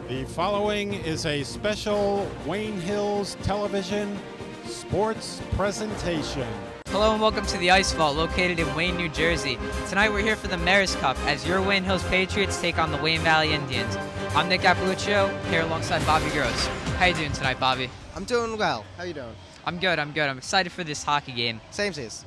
The following is a special Wayne Hills Television sports presentation. Hello and welcome to the Ice Vault, located in Wayne, New Jersey. Tonight we're here for the Mayor's Cup as your Wayne Hills Patriots take on the Wayne Valley Indians. I'm Nick Appaluccio, here alongside Bobby Gross. How you doing tonight, Bobby? I'm doing well. How you doing? I'm good. I'm excited for this hockey game. Samesies.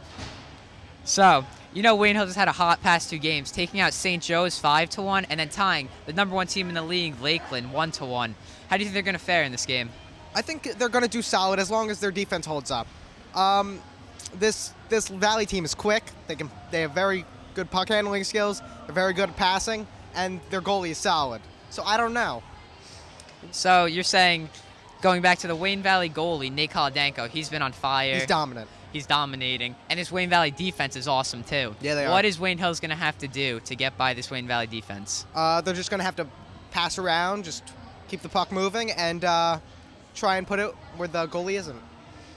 So, you know Wayne Hills has had a hot past two games, taking out St. Joe's 5-1 and then tying the number one team in the league, Lakeland, 1-1. How do you think they're going to fare in this game? I think they're going to do solid as long as their defense holds up. This Valley team is quick. They have very good puck handling skills. They're very good at passing, and their goalie is solid. So I don't know. So you're saying, going back to the Wayne Valley goalie, Nate Kolodenko, he's been on fire. He's dominant. He's dominating. And this Wayne Valley defense is awesome, too. Yeah, they are. What is Wayne Hills going to have to do to get by this Wayne Valley defense? They're just going to have to pass around, just keep the puck moving, and try and put it where the goalie isn't.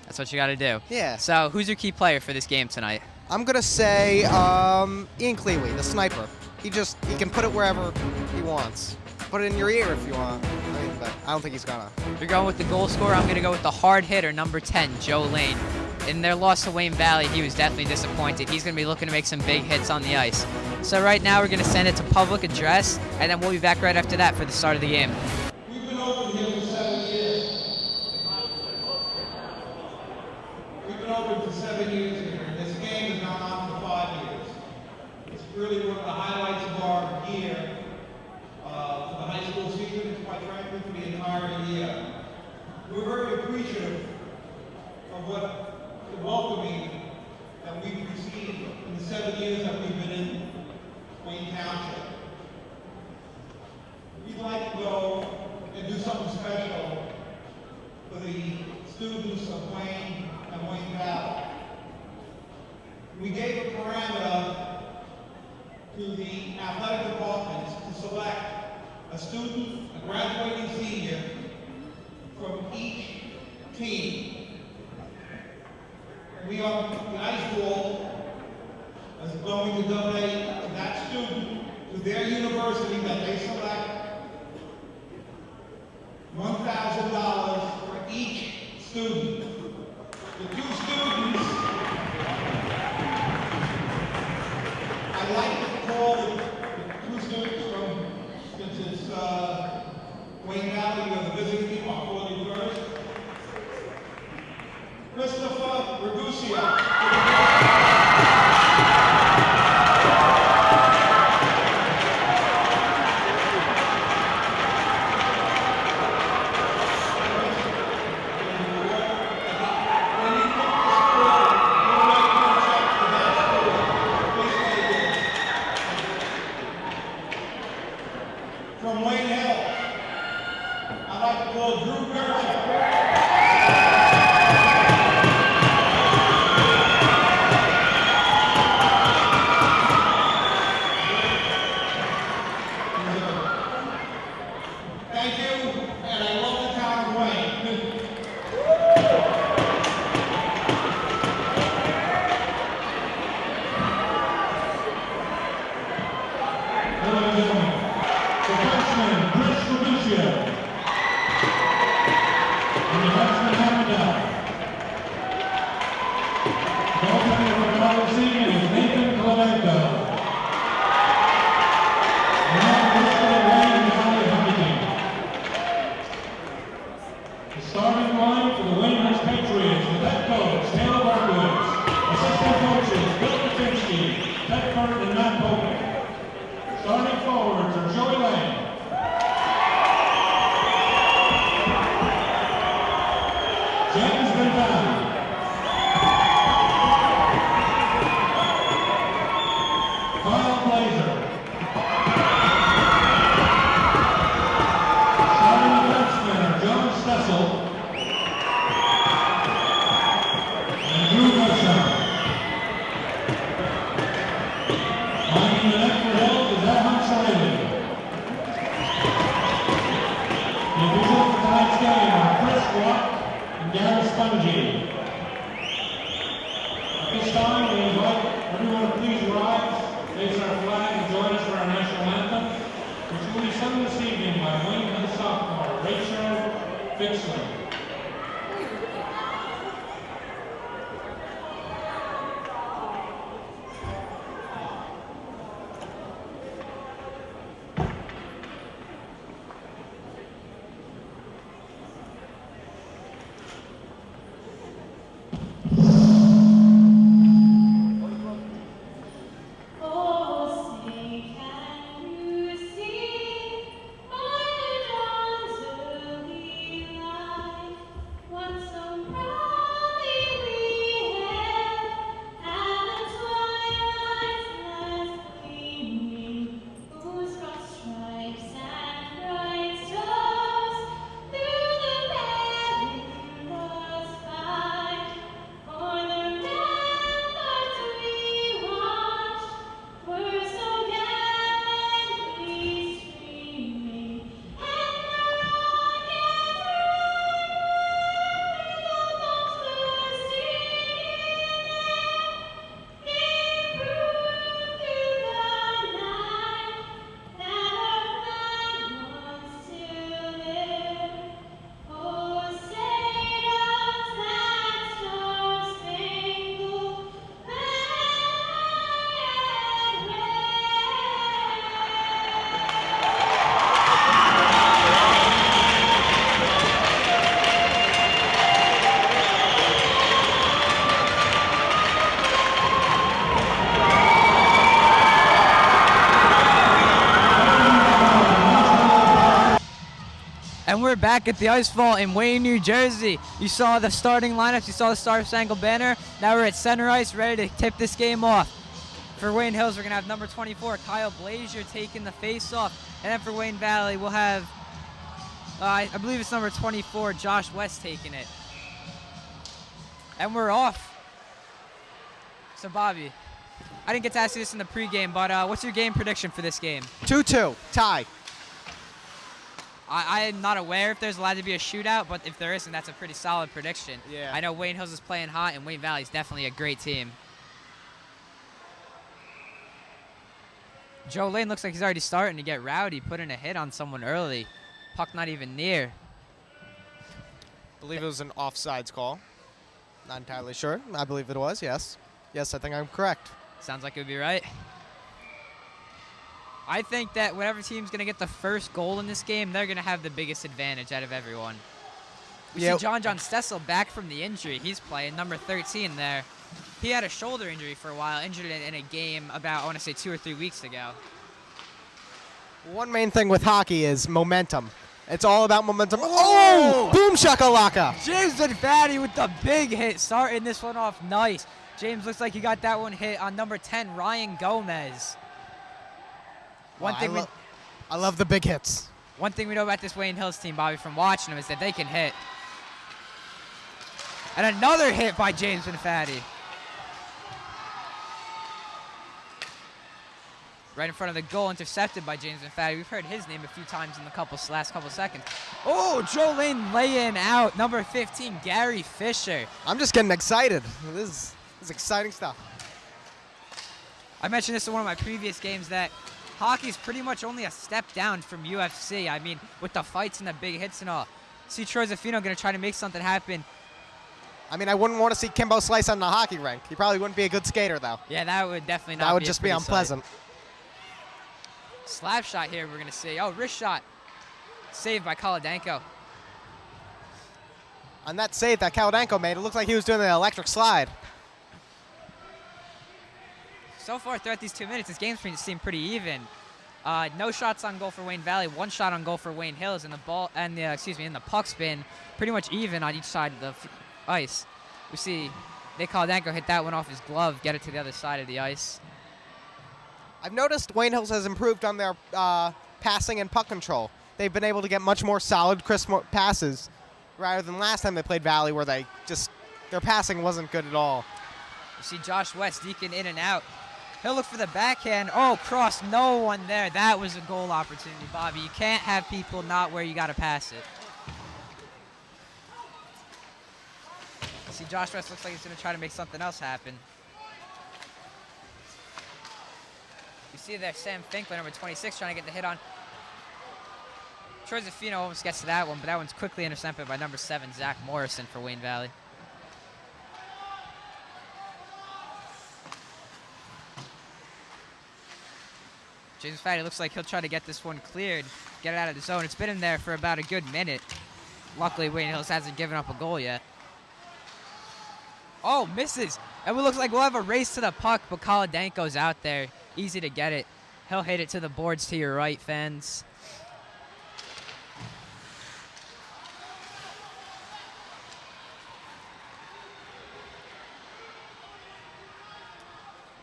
That's what you got to do. Yeah. So who's your key player for this game tonight? I'm going to say Ian Cleary, the sniper. He can put it wherever he wants. Put it in your ear if you want. But I don't think he's going to. You're going with the goal scorer. I'm going to go with the hard hitter, number 10, Joe Lane. In their loss to Wayne Valley, he was definitely disappointed. He's going to be looking to make some big hits on the ice. So right now we're going to send it to public address, and then we'll be back right after that for the start of the game. We've been open here for 7 years. We've been open for 7 years here, and this game has gone on for 5 years. It's really one of the highlights of our year for the high school season, and quite frankly for the entire year. We're very appreciative of what the welcoming that we've received in the 7 years that we've been in Wayne Township. We'd like to go and do something special for the students of Wayne and Wayne Valley. We gave a parameter to the athletic departments to select a student, a graduating senior, from each team. The Ice Vault is going to donate to that student, to their university that they select, $1,000 for each student. The two students, I'd like to call the two students from, since it's Wayne Valley, or the visiting team, I'll call you first. Christopher Raguccio. From Wayne Hill, I'd like to call Drew Gershon. Thank you, and I love the town of Wayne. Hello, gentlemen. The freshman, Chris Raguccio. And the freshman, Hamada. Goaltender for the Valley Senior is Nathan Kolodenko. And now this for the Wayne Valley Hockey Team. The starting line for the Wayne Hills Patriots with head coach Taylor Barkowitz, assistant coaches Bill Kaczynski, Ted Kurt, and Matt Pope. Starting forwards are Joey Lane, James Benvali, Kyle Blazer. Starting defensemen are John Stessel and Drew Gershon. Finding the net for Hills is Evan Shirley. The officials for tonight's game are Chris Watt and Gary Spongy. At this time, we invite everyone to please rise, face our flag, and join us for our national anthem, which will be sung this evening by Wayne Hills Soccer. Fixler. And we're back at the Ice Vault in Wayne, New Jersey. You saw the starting lineups, you saw the Star Spangled Banner. Now we're at center ice, ready to tip this game off. For Wayne Hills, we're gonna have number 24, Kyle Blazier, taking the face-off. And then for Wayne Valley, we'll have, I believe it's number 24, Josh West, taking it. And we're off. So Bobby, I didn't get to ask you this in the pregame, but what's your game prediction for this game? 2-2, tie. I am not aware if there's allowed to be a shootout, but if there isn't, that's a pretty solid prediction. Yeah. I know Wayne Hills is playing hot, and Wayne Valley is definitely a great team. Joe Lane looks like he's already starting to get rowdy, putting a hit on someone early. Puck not even near. I believe it was an offsides call. Not entirely sure. I believe it was, yes. Yes, I think I'm correct. Sounds like it would be right. I think that whatever team's going to get the first goal in this game, they're going to have the biggest advantage out of everyone. We see John Stessel back from the injury. He's playing number 13 there. He had a shoulder injury for a while, injured in a game about, I want to say, 2 or 3 weeks ago. One main thing with hockey is momentum. It's all about momentum. Oh! Boom shakalaka! James Fatty with the big hit, starting this one off nice. James looks like he got that one hit on number 10, Ryan Gomez. I love the big hits. One thing we know about this Wayne Hills team, Bobby, from watching them is that they can hit. And another hit by James Fatty. Right in front of the goal, intercepted by James Fatty. We've heard his name a few times in the last couple seconds. Oh, Joe Lane laying out. Number 15, Gary Fisher. I'm just getting excited. This is exciting stuff. I mentioned this in one of my previous games that hockey's pretty much only a step down from UFC. I mean, with the fights and the big hits and all. See Troy Zaffino going to try to make something happen. I mean, I wouldn't want to see Kimbo Slice on the hockey rink. He probably wouldn't be a good skater, though. Yeah, that would definitely not That would be just be unpleasant. Slap shot here we're going to see. Oh, wrist shot. Saved by Kolodenko. On that save that Kolodenko made, it looked like he was doing the electric slide. So far throughout these 2 minutes, this game's seemed pretty even. No shots on goal for Wayne Valley, 1 shot on goal for Wayne Hills, and the puck's been pretty much even on each side of the ice. We see Nick Kolodenko hit that one off his glove, get it to the other side of the ice. I've noticed Wayne Hills has improved on their passing and puck control. They've been able to get much more solid, crisp passes, rather than last time they played Valley, where their passing wasn't good at all. You see Josh West deking in and out. He'll look for the backhand. Oh, cross, no one there. That was a goal opportunity, Bobby. You can't have people not where you got to pass it. See, Josh West looks like he's going to try to make something else happen. You see there Sam Finkler, number 26, trying to get the hit on Troy Zafino almost gets to that one, but that one's quickly intercepted by number 7, Zach Morrison for Wayne Valley. James Fatty looks like he'll try to get this one cleared, get it out of the zone. It's been in there for about a good minute. Luckily, Wayne Hills hasn't given up a goal yet. Oh, misses. And it looks like we'll have a race to the puck, but Kolodenko's out there. Easy to get it. He'll hit it to the boards to your right, fans.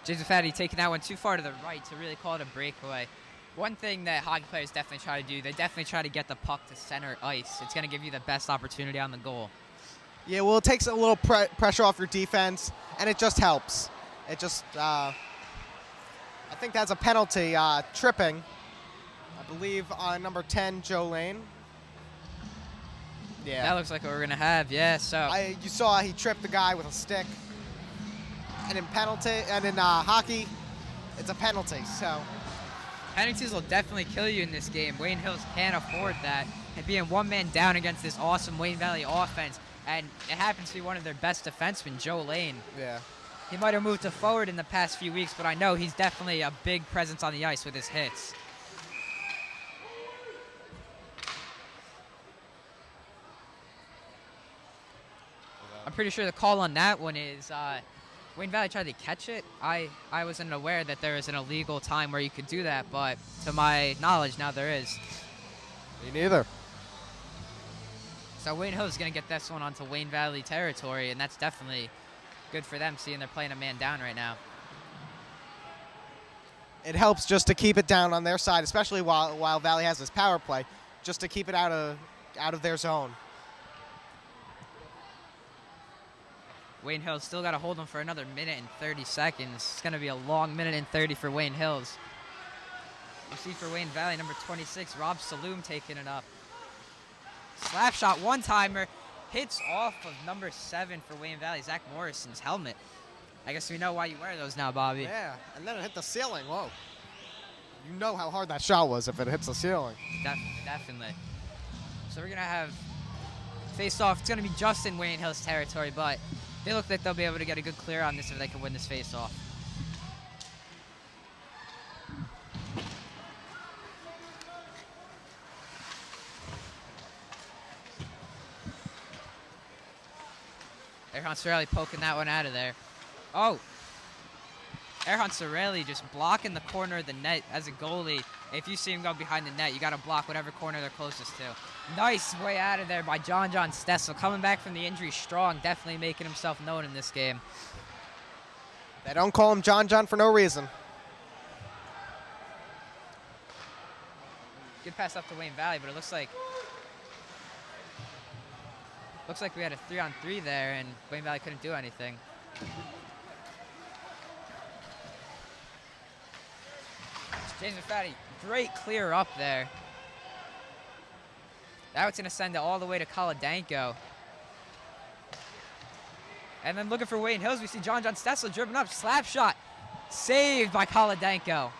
Jason Fatty taking that one too far to the right to really call it a breakaway. One thing that hockey players definitely try to do, they definitely try to get the puck to center ice. It's going to give you the best opportunity on the goal. Yeah, well, it takes a little pressure off your defense, and it just helps. It just, I think that's a penalty, tripping. I believe number 10, Joe Lane. Yeah. That looks like what we're going to have, yeah. So You saw he tripped the guy with a stick. And in hockey, it's a penalty, so. penalties will definitely kill you in this game. Wayne Hills can't afford that. And being one man down against this awesome Wayne Valley offense, and it happens to be one of their best defensemen, Joe Lane. Yeah. He might have moved to forward in the past few weeks, but I know he's definitely a big presence on the ice with his hits. I'm pretty sure the call on that one is Wayne Valley tried to catch it. I wasn't aware that there was an illegal time where you could do that, but to my knowledge now there is. Me neither. So Wayne Hills is going to get this one onto Wayne Valley territory, and that's definitely good for them, seeing they're playing a man down right now. It helps just to keep it down on their side, especially while Valley has this power play, just to keep it out of their zone. Wayne Hills still got to hold them for another minute and 30 seconds. It's going to be a long minute and 30 for Wayne Hills. You see for Wayne Valley, number 26, Rob Saloom taking it up. Slap shot, one-timer, hits off of number 7 for Wayne Valley, Zach Morrison's helmet. I guess we know why you wear those now, Bobby. Yeah, and then it hit the ceiling. Whoa. You know how hard that shot was if it hits the ceiling. Definitely. So we're going to have face-off. It's going to be just in Wayne Hills territory, but they look like they'll be able to get a good clear on this if they can win this face-off. Erhan Sorelli poking that one out of there. Oh! Erhan Sorelli just blocking the corner of the net as a goalie. If you see him go behind the net, you got to block whatever corner they're closest to. Nice way out of there by John Stessel. Coming back from the injury strong, definitely making himself known in this game. They don't call him John for no reason. Good pass up to Wayne Valley, but it looks like we had a 3-on-3 there, and Wayne Valley couldn't do anything. James McFaddy, great clear up there. Now it's going to send it all the way to Kolodenko. And then looking for Wayne Hills, we see John Stessel driven up, slap shot, saved by Kolodenko.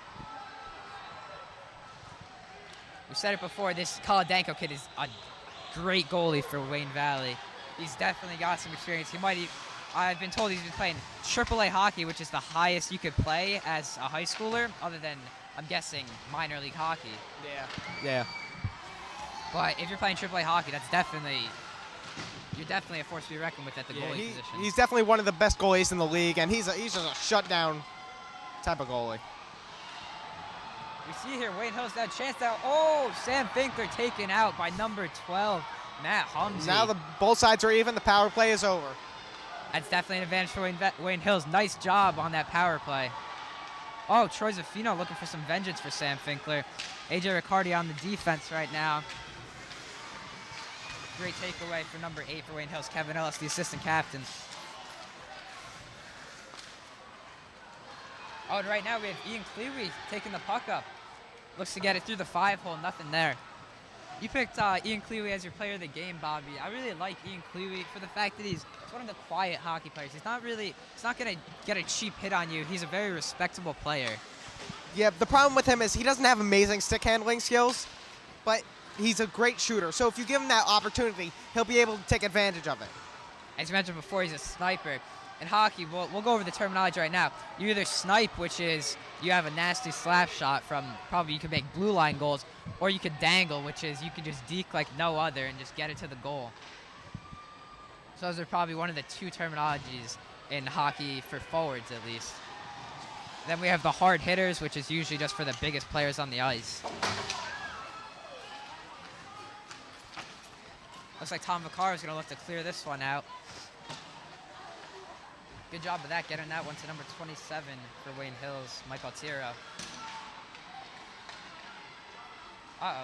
We said it before, this Kolodenko kid is a great goalie for Wayne Valley. He's definitely got some experience. I've been told he's been playing AAA hockey, which is the highest you could play as a high schooler, other than, I'm guessing, minor league hockey. Yeah. But if you're playing AAA hockey, you're definitely a force to be reckoned with at the goalie position. He's definitely one of the best goalies in the league, and he's just a shutdown type of goalie. We see here Wayne Hills got a chance now. Oh, Sam Finkler taken out by number 12, Matt Humsey. Now both sides are even. The power play is over. That's definitely an advantage for Wayne Hills. Nice job on that power play. Oh, Troy Zafino looking for some vengeance for Sam Finkler. AJ Riccardi on the defense right now. Great takeaway for number 8 for Wayne Hills, Kevin Ellis, the assistant captain. Oh, and right now we have Ian Cleary taking the puck up. Looks to get it through the 5-hole, nothing there. You picked Ian Cleary as your player of the game, Bobby. I really like Ian Cleary for the fact that he's one of the quiet hockey players. He's not going to get a cheap hit on you. He's a very respectable player. Yeah, the problem with him is he doesn't have amazing stick handling skills, but he's a great shooter. So if you give him that opportunity, he'll be able to take advantage of it. As you mentioned before, he's a sniper. In hockey, we'll go over the terminology right now. You either snipe, which is you have a nasty slap shot from probably you can make blue line goals, or you could dangle, which is you can just deke like no other and just get it to the goal. So those are probably one of the two terminologies in hockey for forwards, at least. Then we have the hard hitters, which is usually just for the biggest players on the ice. Looks like Tom Vaccaro is going to look to clear this one out. Good job of that, getting that one to number 27 for Wayne Hills, Mike Altiro.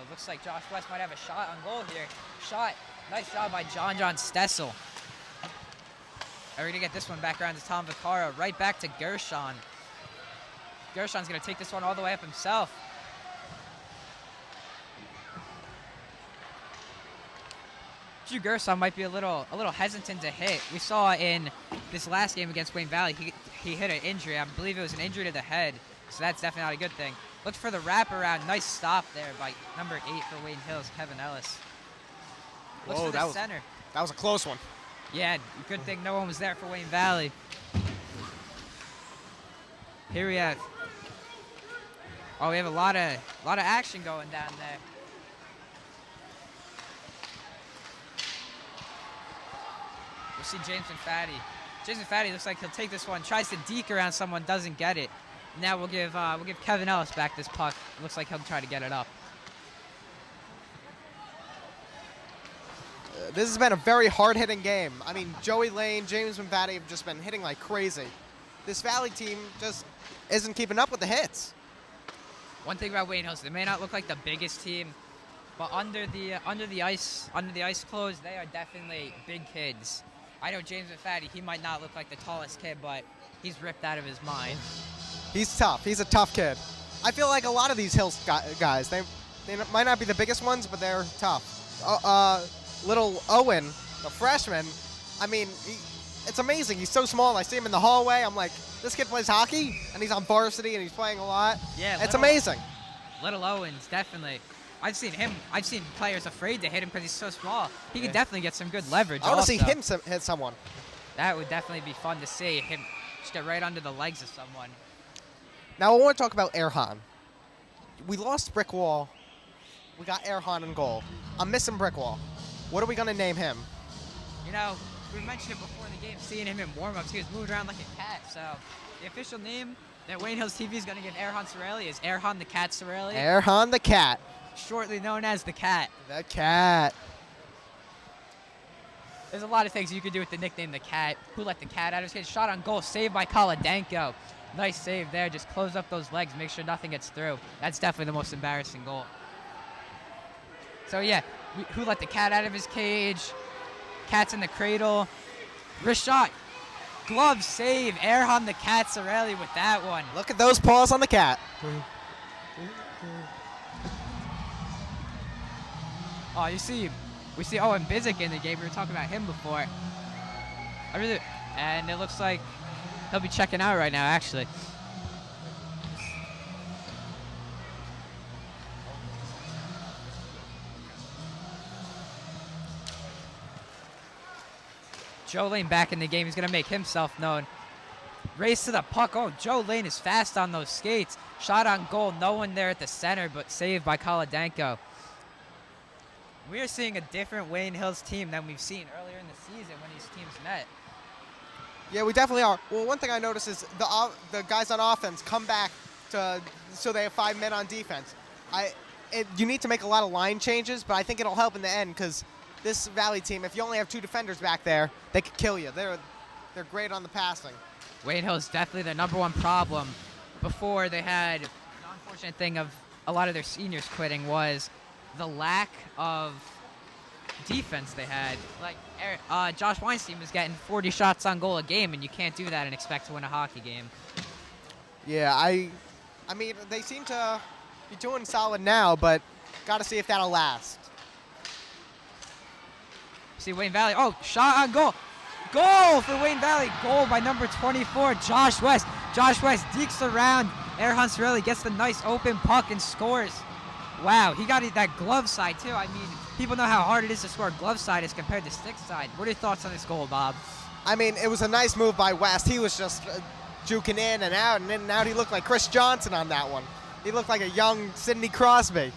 Looks like Josh West might have a shot on goal here. Nice job by John Stessel. We're going to get this one back around to Tom Vaccaro, right back to Gershon. Gershon's going to take this one all the way up himself. Drew Gershon might be a little hesitant to hit. We saw in this last game against Wayne Valley, he hit an injury. I believe it was an injury to the head, so that's definitely not a good thing. Looked for the wraparound. Nice stop there by number 8 for Wayne Hills, Kevin Ellis. Looks for the center. That was a close one. Yeah, good thing no one was there for Wayne Valley. Here we have. We have a lot of action going down there. We'll see James Fatty. James Fatty looks like he'll take this one. Tries to deke around someone, doesn't get it. Now we'll give Kevin Ellis back this puck. Looks like he'll try to get it up. This has been a very hard-hitting game. I mean, Joey Lane, James Fatty have just been hitting like crazy. This Valley team just isn't keeping up with the hits. One thing about Wayne Hills, they may not look like the biggest team, but under the ice clothes, they are definitely big kids. I know James Fatty, he might not look like the tallest kid, but he's ripped out of his mind. He's tough. He's a tough kid. I feel like a lot of these Hills guys, they might not be the biggest ones, but they're tough. Little Owen, the freshman, I mean, it's amazing. He's so small. I see him in the hallway. I'm like, this kid plays hockey, and he's on varsity, and he's playing a lot. Yeah, it's amazing. Little Owens, definitely. I've seen players afraid to hit him because he's so small. He can definitely get some good leverage. I want to see him hit someone. That would definitely be fun to see. Him just get right under the legs of someone. Now I want to talk about Erhan. We lost Brick Wall. We got Erhan in goal. I'm missing Brick Wall. What are we going to name him? You know, we mentioned it before the game, seeing him in warm-ups. He was moving around like a cat. So the official name that Wayne Hills TV is going to give Erhan Sorelli is Erhan the Cat Sorelli. Erhan the Cat. Shortly known as the Cat. The Cat. There's a lot of things you could do with the nickname the Cat. Who let the cat out of his cage? Shot on goal, saved by Kolodenko. Nice save there. Just close up those legs, make sure nothing gets through. That's definitely the most embarrassing goal. So yeah, who let the cat out of his cage? Cat's in the cradle. Wrist shot. Glove save. Erhan the Cat Sorelli with that one. Look at those paws on the cat. Oh, we see Owen Bizik in the game. We were talking about him before. And it looks like he'll be checking out right now, actually. Joe Lane back in the game. He's going to make himself known. Race to the puck. Oh, Joe Lane is fast on those skates. Shot on goal. No one there at the center, but saved by Kolodenko. We are seeing a different Wayne Hills team than we've seen earlier in the season when these teams met. Yeah, we definitely are. Well, one thing I noticed is the guys on offense come back so they have 5 men on defense. You need to make a lot of line changes, but I think it'll help in the end because this Valley team, if you only have 2 defenders back there, they could kill you. They're great on the passing. Wayne Hills definitely their number one problem. Before they had the unfortunate thing of a lot of their seniors quitting was the lack of defense they had. Like Josh Weinstein was getting 40 shots on goal a game, and you can't do that and expect to win a hockey game. Yeah, I mean, they seem to be doing solid now, but got to see if that'll last. See Wayne Valley. Oh, shot on goal. Goal for Wayne Valley. Goal by number 24, Josh West. Josh West dekes around. Erhan Sorelli gets the nice open puck and scores. Wow, he got it that glove side too. I mean, people know how hard it is to score glove side as compared to stick side. What are your thoughts on this goal, Bob? I mean, it was a nice move by West. He was just juking in and out, and in and out. He looked like Chris Johnson on that one. He looked like a young Sidney Crosby.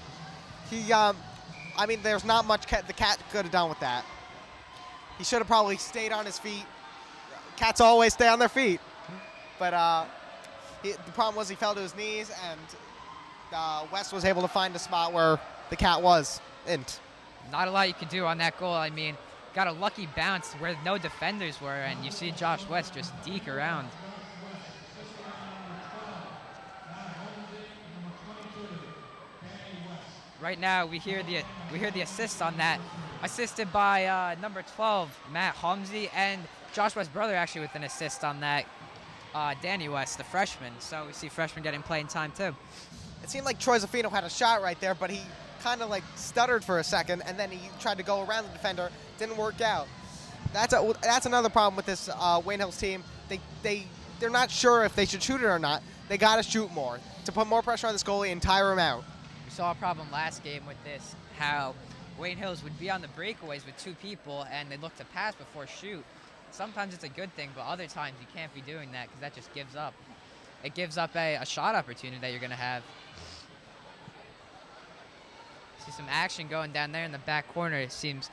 I mean, there's not much the Cat could have done with that. He should have probably stayed on his feet. Cats always stay on their feet. But the problem was he fell to his knees, and West was able to find a spot where the Cat was. Not a lot you could do on that goal. I mean, got a lucky bounce where no defenders were, and you see Josh West just deke around. Right now, we hear the assist on that, assisted by number 12, Matt Humsey, and Josh West's brother actually with an assist on that, Danny West, the freshman. So we see freshmen getting playing time too. It seemed like Troy Zaffino had a shot right there, but he kind of like stuttered for a second, and then he tried to go around the defender. Didn't work out. That's another problem with this Wayne Hills team. They're not sure if they should shoot it or not. They got to shoot more to put more pressure on this goalie and tire him out. We saw a problem last game with this, how Wayne Hills would be on the breakaways with two people and they look to pass before shoot. Sometimes it's a good thing, but other times you can't be doing that because that just gives up. It gives up a shot opportunity that you're going to have. See some action going down there in the back corner. It seems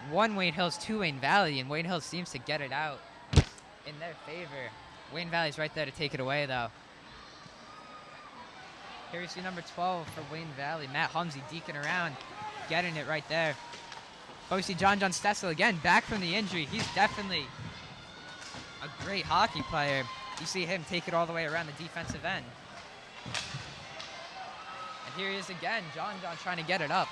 one Wayne Hills, two Wayne Valley, and Wayne Hills seems to get it out in their favor. Wayne Valley's right there to take it away, though. Here we see number 12 for Wayne Valley, Matt Humsey deking around, getting it right there. But we see John Stessel again, back from the injury. He's definitely a great hockey player. You see him take it all the way around the defensive end. And here he is again, John trying to get it up.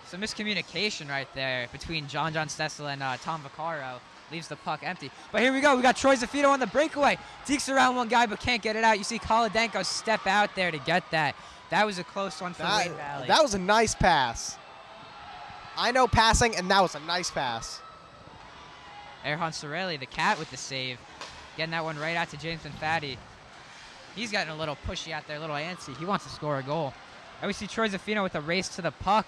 Some miscommunication right there between John Stessel and Tom Vaccaro. Leaves the puck empty. But here we go. We got Troy Zaffino on the breakaway. Dekes around one guy but can't get it out. You see Kolodenko step out there to get that. That was a close one for Wayne Valley. That was a nice pass. I know passing, and that was a nice pass. Erhan Sorelli, the Cat with the save. Getting that one right out to James Fatty. He's getting a little pushy out there, a little antsy. He wants to score a goal. And we see Troy Zaffino with a race to the puck.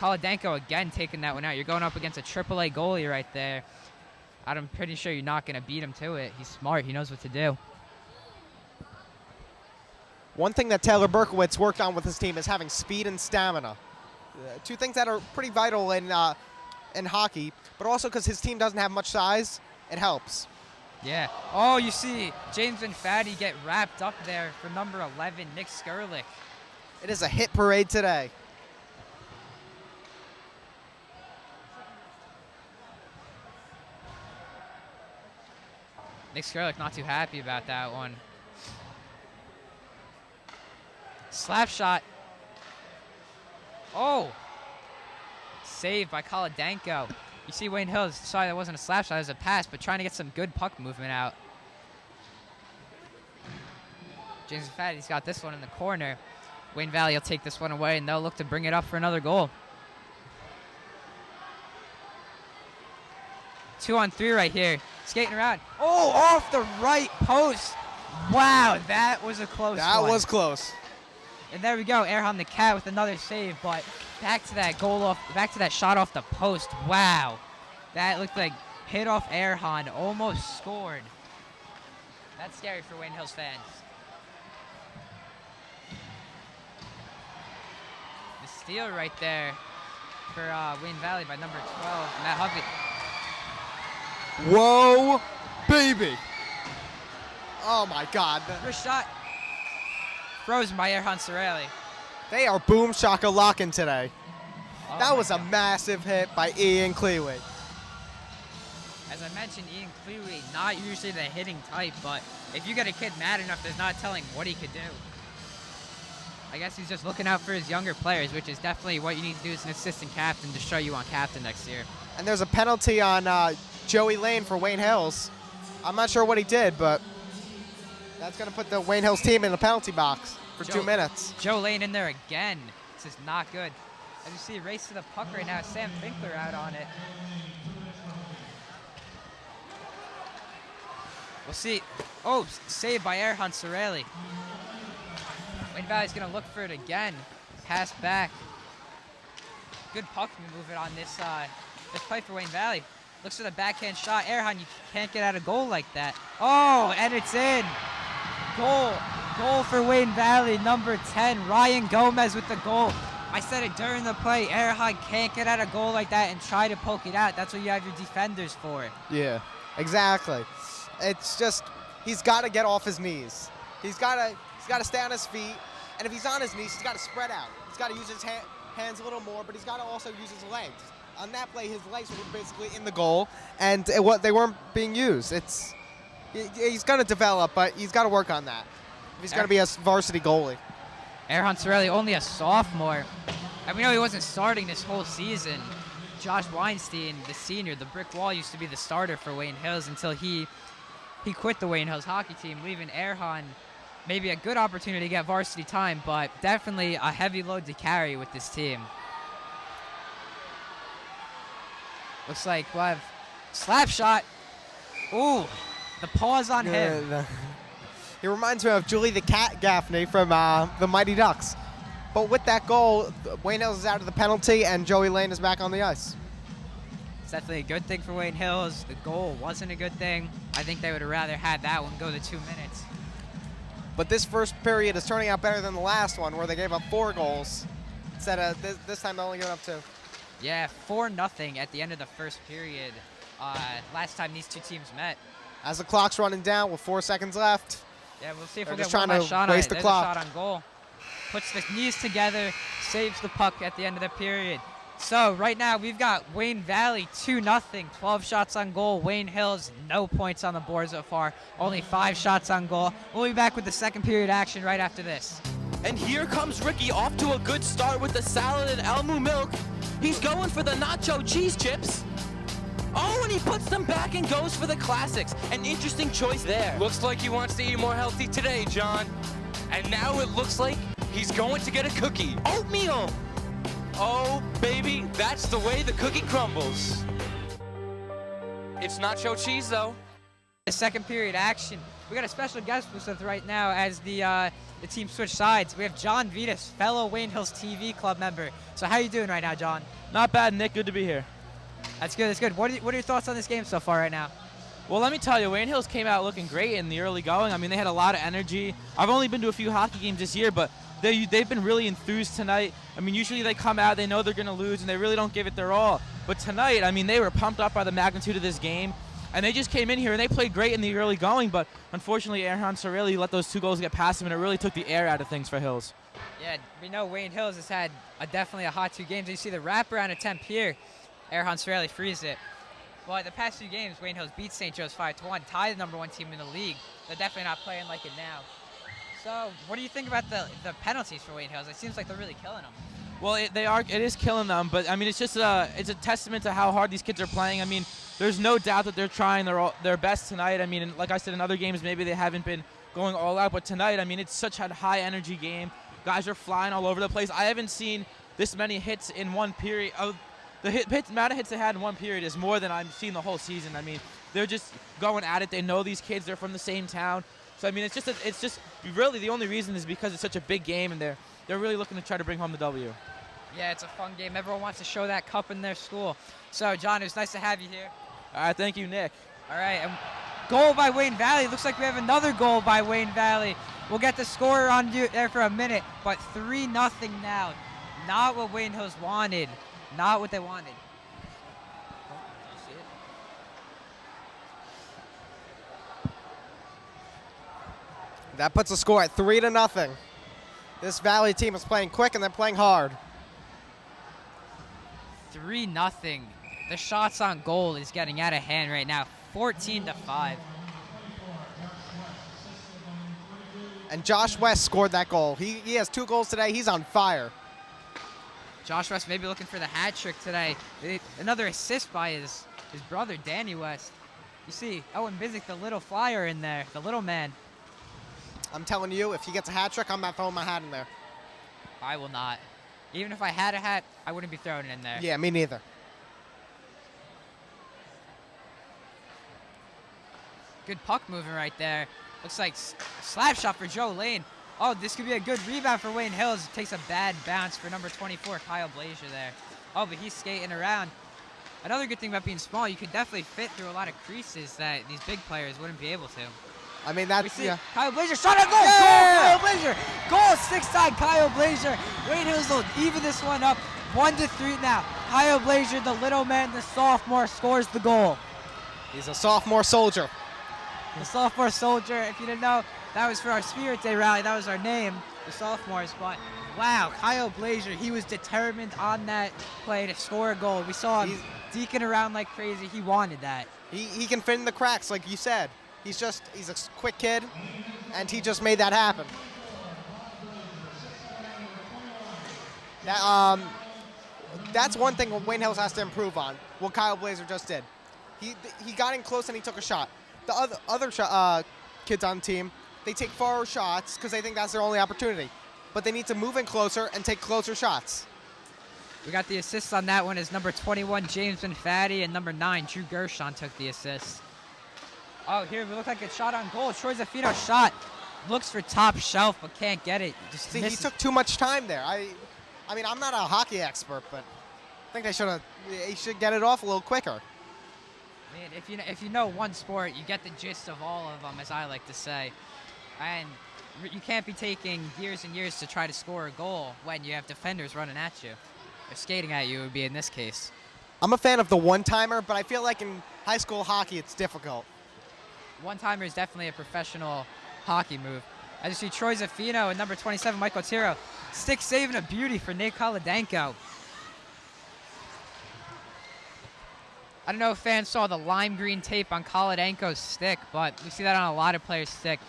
Kolodenko again taking that one out. You're going up against a AAA goalie right there. I'm pretty sure you're not going to beat him to it. He's smart. He knows what to do. One thing that Taylor Berkowitz worked on with his team is having speed and stamina. Two things that are pretty vital in hockey, but also because his team doesn't have much size, it helps. Yeah. Oh, you see James and Fatty get wrapped up there for number 11, Nick Skurlik. It is a hit parade today. Nick Skurlik not too happy about that one. Slap shot. Oh! Saved by Kolodenko. You see Wayne Hills, sorry that wasn't a slap shot, it was a pass, but trying to get some good puck movement out. James Fatty's got this one in the corner. Wayne Valley will take this one away and they'll look to bring it up for another goal. 2-on-3 right here. Skating around. Oh, off the right post. Wow, that was a close one. That was close. And there we go. Erhan the Cat with another save, but back to that shot off the post. Wow. That looked like hit off Erhan, almost scored. That's scary for Wayne Hills fans. The steal right there for Wayne Valley by number 12, Matt Hugley. Whoa, baby. Oh, my God. First shot. Frozen by Erhan Sorelli. They are boom shaka locking today. Oh That was God. a massive hit by Ian Cleary. As I mentioned, Ian Cleary, not usually the hitting type, but if you get a kid mad enough, there's not telling what he could do. I guess he's just looking out for his younger players, which is definitely what you need to do as an assistant captain to show you on captain next year. And there's a penalty on Joey Lane for Wayne Hills. I'm not sure what he did, but that's going to put the Wayne Hills team in the penalty box for 2 minutes. Joe Lane in there again. This is not good. As you see, race to the puck right now. Sam Finkler out on it. We'll see. Oh, saved by Erhan Sorelli. Wayne Valley's going to look for it again. Pass back. Good puck movement on this play for Wayne Valley. Looks for the backhand shot. Erhan, you can't get out of goal like that. Oh, and it's in. Goal for Wayne Valley, number 10. Ryan Gomez with the goal. I said it during the play. Erhan can't get out of goal like that and try to poke it out. That's what you have your defenders for. Yeah, exactly. It's just he's got to get off his knees. He's got to stay on his feet, and if he's on his knees, he's got to spread out. He's got to use his hands a little more, but he's got to also use his legs. On that play, his legs were basically in the goal, and they weren't being used. He's going to develop, but he's got to work on that. He's going to be a varsity goalie. Erhan Sorelli, only a sophomore. And we know he wasn't starting this whole season. Josh Weinstein, the senior, the brick wall, used to be the starter for Wayne Hills until he quit the Wayne Hills hockey team, leaving Erhan maybe a good opportunity to get varsity time, but definitely a heavy load to carry with this team. Looks like we'll have slap shot. Ooh, the pause on him. He reminds me of Julie the Cat Gaffney from the Mighty Ducks. But with that goal, Wayne Hills is out of the penalty, and Joey Lane is back on the ice. It's definitely a good thing for Wayne Hills. The goal wasn't a good thing. I think they would have rather had that one go the 2 minutes. But this first period is turning out better than the last one, where they gave up 4 goals. Instead of this time, they're only giving up 2. Yeah, 4-0 at the end of the first period. Last time these two teams met. As the clock's running down with 4 seconds left. Yeah, we'll see if They're we'll just get one trying last to shot on waste it. the There's clock. a shot on goal. Puts the knees together, saves the puck at the end of the period. So right now we've got Wayne Valley 2-0, 12 shots on goal. Wayne Hills, no points on the board so far, only 5 shots on goal. We'll be back with the second period action right after this. And here comes Ricky off to a good start with the salad and Elmu milk. He's going for the nacho cheese chips. Oh, and he puts them back and goes for the classics. An interesting choice there. Looks like he wants to eat more healthy today, John. And now it looks like he's going to get a cookie. Oatmeal. Oh, baby, that's the way the cookie crumbles. It's nacho cheese, though. The second period action. We got a special guest with us right now as the team switch sides. We have John Vitas, fellow Wayne Hills TV club member. So how are you doing right now, John? Not bad, Nick. Good to be here. That's good. That's good. What are your thoughts on this game so far right now? Well, let me tell you, Wayne Hills came out looking great in the early going. I mean, they had a lot of energy. I've only been to a few hockey games this year, but they've been really enthused tonight. I mean, usually they come out, they know they're going to lose, and they really don't give it their all. But tonight, I mean, they were pumped up by the magnitude of this game, and they just came in here, and they played great in the early going, but unfortunately, Erhan Sorelli let those 2 goals get past him, and it really took the air out of things for Hills. Yeah, we know Wayne Hills has had definitely a hot 2 games. You see the wraparound attempt here. Erhan Sorelli frees it. Well, the past 2 games, Wayne Hills beat St. Joe's 5-1, tied the #1 team in the league. They're definitely not playing like it now. So, what do you think about the penalties for Wayne Hills? It seems like they're really killing them. Well, it is killing them, but I mean, it's just it's a testament to how hard these kids are playing. I mean, there's no doubt that they're trying their best tonight. I mean, like I said, in other games, maybe they haven't been going all out, but tonight, I mean, it's such a high energy game. Guys are flying all over the place. I haven't seen this many hits in one period. The amount of hits they had in one period is more than I've seen the whole season. I mean, they're just going at it. They know these kids. They're from the same town. So I mean, it's just really the only reason is because it's such a big game, and they're really looking to try to bring home the W. Yeah, it's a fun game. Everyone wants to show that cup in their school. So, John, it was nice to have you here. All right, thank you, Nick. All right, and goal by Wayne Valley. Looks like we have another goal by Wayne Valley. We'll get the score on there for a minute, but 3-0 now. Not what Wayne Hills wanted. Not what they wanted. That puts the score at 3-0. This Valley team is playing quick and they're playing hard. 3-0. The shots on goal is getting out of hand right now. 14-5. And Josh West scored that goal. He has 2 goals today. He's on fire. Josh West maybe looking for the hat trick today. Another assist by his brother, Danny West. You see Owen Bizik, the little flyer in there, the little man. I'm telling you, if he gets a hat trick, I'm not throwing my hat in there. I will not. Even if I had a hat, I wouldn't be throwing it in there. Yeah, me neither. Good puck moving right there. Looks like slap shot for Joe Lane. Oh, this could be a good rebound for Wayne Hills. Takes a bad bounce for number 24, Kyle Blazier there. Oh, but he's skating around. Another good thing about being small, you could definitely fit through a lot of creases that these big players wouldn't be able to. I mean, We that's, see yeah. Kyle Blazier shot on goal. Yeah! Goal, Kyle Blazier. Goal, 6-time Kyle Blazier. Wayne Hills will even this one up. 1-3 now. Kyle Blazier, the little man, the sophomore, scores the goal. He's a sophomore soldier. The sophomore soldier, if you didn't know, that was for our Spirit Day rally. That was our name, the sophomores. But wow, Kyle Blazier, he was determined on that play to score a goal. We saw him deking around like crazy. He wanted that. He can fit in the cracks, like you said. He's a quick kid, and he just made that happen. That's one thing Wayne Hills has to improve on, what Kyle Blazier just did. He got in close and he took a shot. The other kids on the team, they take far shots because they think that's their only opportunity. But they need to move in closer and take closer shots. We got the assists on that one as number 21, James Benfatti, and number 9, Drew Gershon took the assist. Oh, here we look like a shot on goal. Troy Zaffino shot. Looks for top shelf, but can't get it. Just See, he misses. took too much time there. I mean, I'm not a hockey expert, but I think he should get it off a little quicker. I mean, if you know one sport, you get the gist of all of them, as I like to say. And you can't be taking years and years to try to score a goal when you have defenders running at you. Or skating at you would be in this case. I'm a fan of the one-timer, but I feel like in high school hockey, it's difficult. One-timer is definitely a professional hockey move. As you see, Troy Zaffino and number 27, Michael Tiro. Stick saving a beauty for Nate Kolodenko. I don't know if fans saw the lime green tape on Kolodenko's stick, but we see that on a lot of players' stick.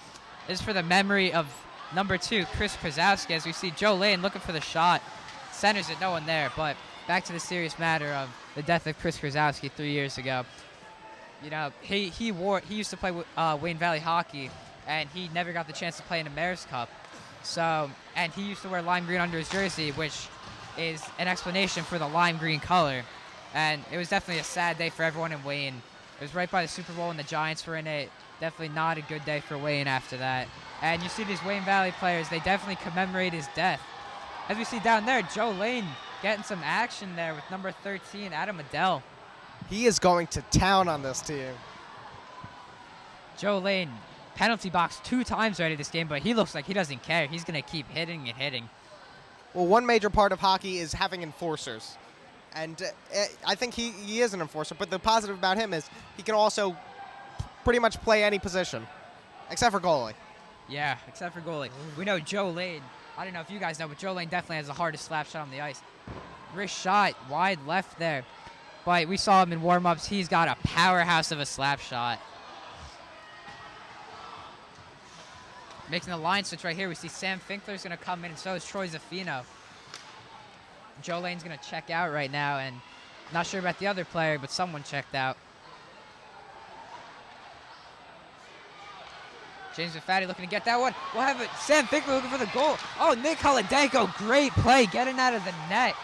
This is for the memory of number 2, Chris Krasowski, as we see Joe Lane looking for the shot. Centers it, no one there, but back to the serious matter of the death of Chris Krasowski 3 years ago. You know, he used to play with Wayne Valley hockey, and he never got the chance to play in the Mayor's Cup. So, and he used to wear lime green under his jersey, which is an explanation for the lime green color. And it was definitely a sad day for everyone in Wayne. It was right by the Super Bowl and the Giants were in it. Definitely not a good day for Wayne after that. And you see these Wayne Valley players, they definitely commemorate his death. As we see down there, Joe Lane getting some action there with number 13, Adam Adele. He is going to town on this team. Joe Lane, penalty box 2 times already this game, but he looks like he doesn't care. He's going to keep hitting and hitting. Well, one major part of hockey is having enforcers. And I think he is an enforcer, but the positive about him is he can also pretty much play any position, except for goalie. Yeah, except for goalie. We know Joe Lane. I don't know if you guys know, but Joe Lane definitely has the hardest slap shot on the ice. Wrist shot, wide left there. But we saw him in warm-ups. He's got a powerhouse of a slap shot. Making the line switch right here. We see Sam Finkler's going to come in, and so is Troy Zaffino. Joe Lane's going to check out right now, and not sure about the other player, but someone checked out. James Benfatti looking to get that one. We'll have it. Sam Finkler looking for the goal. Oh, Nick Kolodenko, great play, getting out of the net.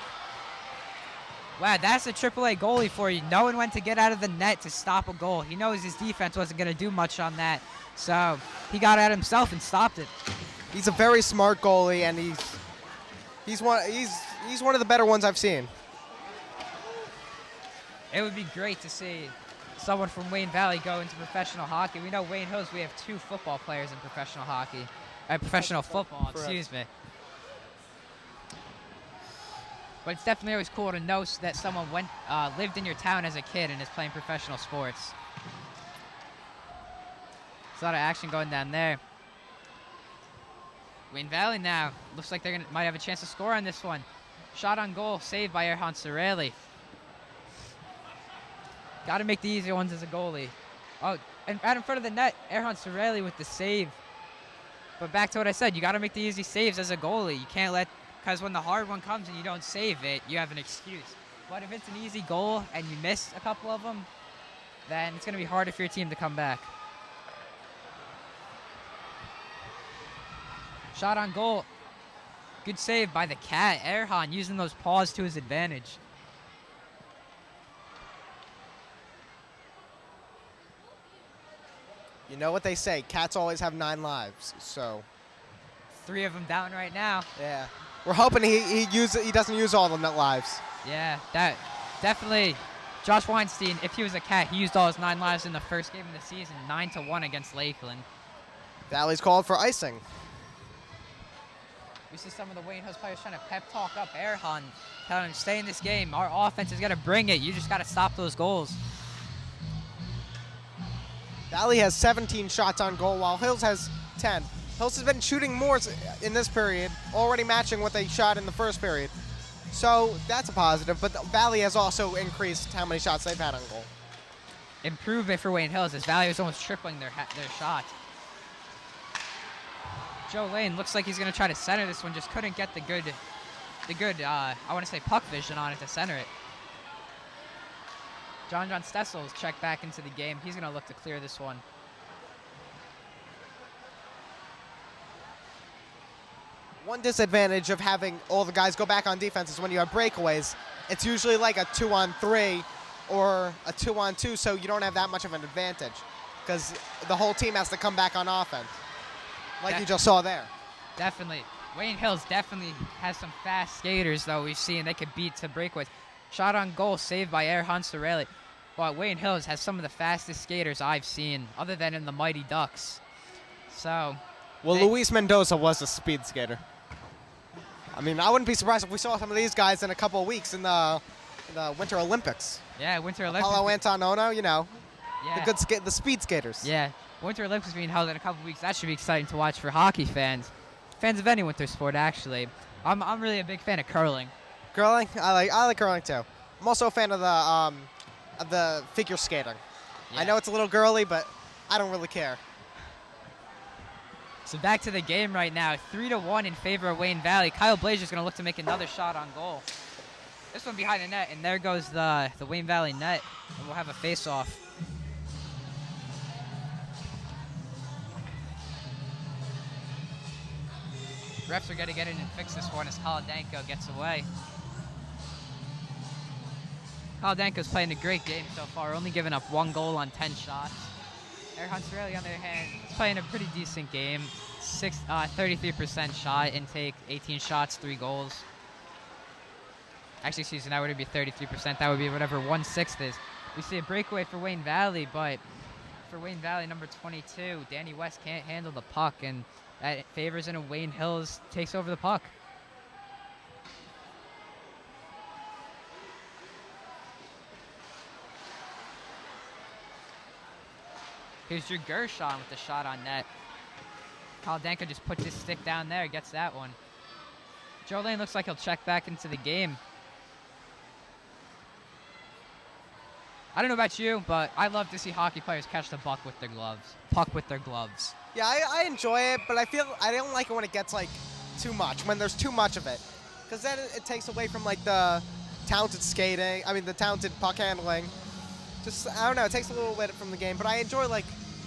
Wow, that's a AAA goalie for you, knowing when to get out of the net to stop a goal. He knows his defense wasn't going to do much on that, so he got out himself and stopped it. He's a very smart goalie, and he's one of the better ones I've seen. It would be great to see someone from Wayne Valley go into professional hockey. We know Wayne Hills, we have 2 football players in professional hockey. Professional football, excuse me. But it's definitely always cool to know that someone lived in your town as a kid and is playing professional sports. There's a lot of action going down there. Wayne Valley now. Looks like they might have a chance to score on this one. Shot on goal, saved by Erhan Sorelli. Got to make the easier ones as a goalie. Oh, and right in front of the net, Erhan Sorelli with the save. But back to what I said, you got to make the easy saves as a goalie. You can't let, because when the hard one comes and you don't save it, you have an excuse. But if it's an easy goal and you miss a couple of them, then it's going to be harder for your team to come back. Shot on goal. Good save by the Cat. Erhan using those paws to his advantage. You know what they say, cats always have 9 lives, so 3 of them down right now. yeah. We're hoping he doesn't use all of them lives. Yeah, that definitely. Josh Weinstein, if he was a cat, he used all his 9 lives in the first game of the season, 9-1 against Lakeland. Valley's called for icing. We see some of the Wayne Hills players trying to pep talk up Erhan, telling him, stay in this game. Our offense is going to bring it. You just got to stop those goals. Valley has 17 shots on goal, while Hills has 10. Hills has been shooting more in this period, already matching what they shot in the first period. So that's a positive, but Valley has also increased how many shots they've had on goal. Improvement for Wayne Hills as Valley is almost tripling their shot. Joe Lane looks like he's going to try to center this one, just couldn't get the good, I want to say puck vision on it to center it. John Stessel is checked back into the game. He's going to look to clear this one. One disadvantage of having all the guys go back on defense is when you have breakaways, it's usually like a 2-on-3 or a 2-on-2, so you don't have that much of an advantage because the whole team has to come back on offense, like you just saw there. Definitely. Wayne Hills definitely has some fast skaters, though, we've seen. They could beat to breakaways. Shot on goal saved by Erhan Sorelli. But Wayne Hills has some of the fastest skaters I've seen, other than in the Mighty Ducks. So... Well, Luis Mendoza was a speed skater. I mean, I wouldn't be surprised if we saw some of these guys in a couple of weeks in the Winter Olympics. Yeah, Winter Olympics. Apollo Antonono, you know, Yeah. the speed skaters. Yeah, Winter Olympics being held in a couple weeks. That should be exciting to watch for hockey fans of any winter sport. Actually, I'm really a big fan of curling. Curling, I like curling too. I'm also a fan of the figure skating. Yeah. I know it's a little girly, but I don't really care. So back to the game right now, 3-1 in favor of Wayne Valley. Kyle Blazer's going to look to make another shot on goal. This one behind the net, and there goes the Wayne Valley net, and we'll have a face-off. Refs are going to get in and fix this one as Kolodenko gets away. Kolodenko's playing a great game so far, only giving up 1 goal on 10 shots. Erhan Sorelli, on the other hand, is playing a pretty decent game. 33% shot intake, 18 shots, 3 goals. Actually, excuse me, that wouldn't be 33%. That would be whatever 1/6 is. We see a breakaway for Wayne Valley, but for Wayne Valley, number 22, Danny West can't handle the puck, and that favors in a Wayne Hills takes over the puck. Here's Drew Gershon with the shot on net. Kolodenko just puts his stick down there, gets that one. Joe Lane looks like he'll check back into the game. I don't know about you, but I love to see hockey players catch the puck with their gloves. Yeah, I enjoy it, but I don't like it when it gets like too much, when there's too much of it, because then it takes away from like the talented skating. I mean, the talented puck handling. Just I don't know, it takes a little bit from the game, but I enjoy like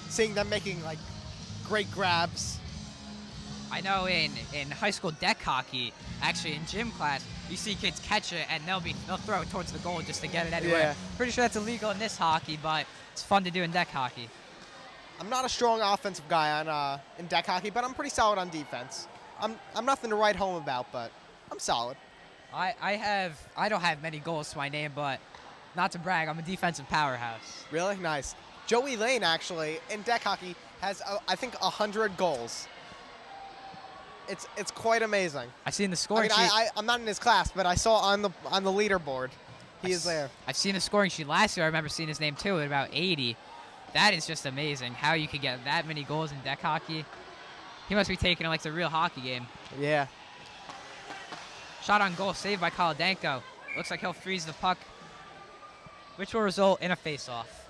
seeing them making like great grabs. I know in high school deck hockey, actually in gym class, you see kids catch it and they'll throw it towards the goal just to get it anywhere. Yeah. Pretty sure that's illegal in this hockey, but it's fun to do in deck hockey. I'm not a strong offensive guy in deck hockey, but I'm pretty solid on defense. I'm nothing to write home about, but I'm solid. I don't have many goals to my name, but not to brag, I'm a defensive powerhouse. Really? Nice. Joey Lane, actually, in deck hockey, has, I think, 100 goals. It's quite amazing. I've seen the scoring I mean, sheet. I'm not in his class, but I saw on the leaderboard, he is there. I've seen the scoring sheet last year. I remember seeing his name, too, at about 80. That is just amazing, how you could get that many goals in deck hockey. He must be taking it like it's a real hockey game. Yeah. Shot on goal, saved by Kolodenko. Looks like he'll freeze the puck, which will result in a face-off.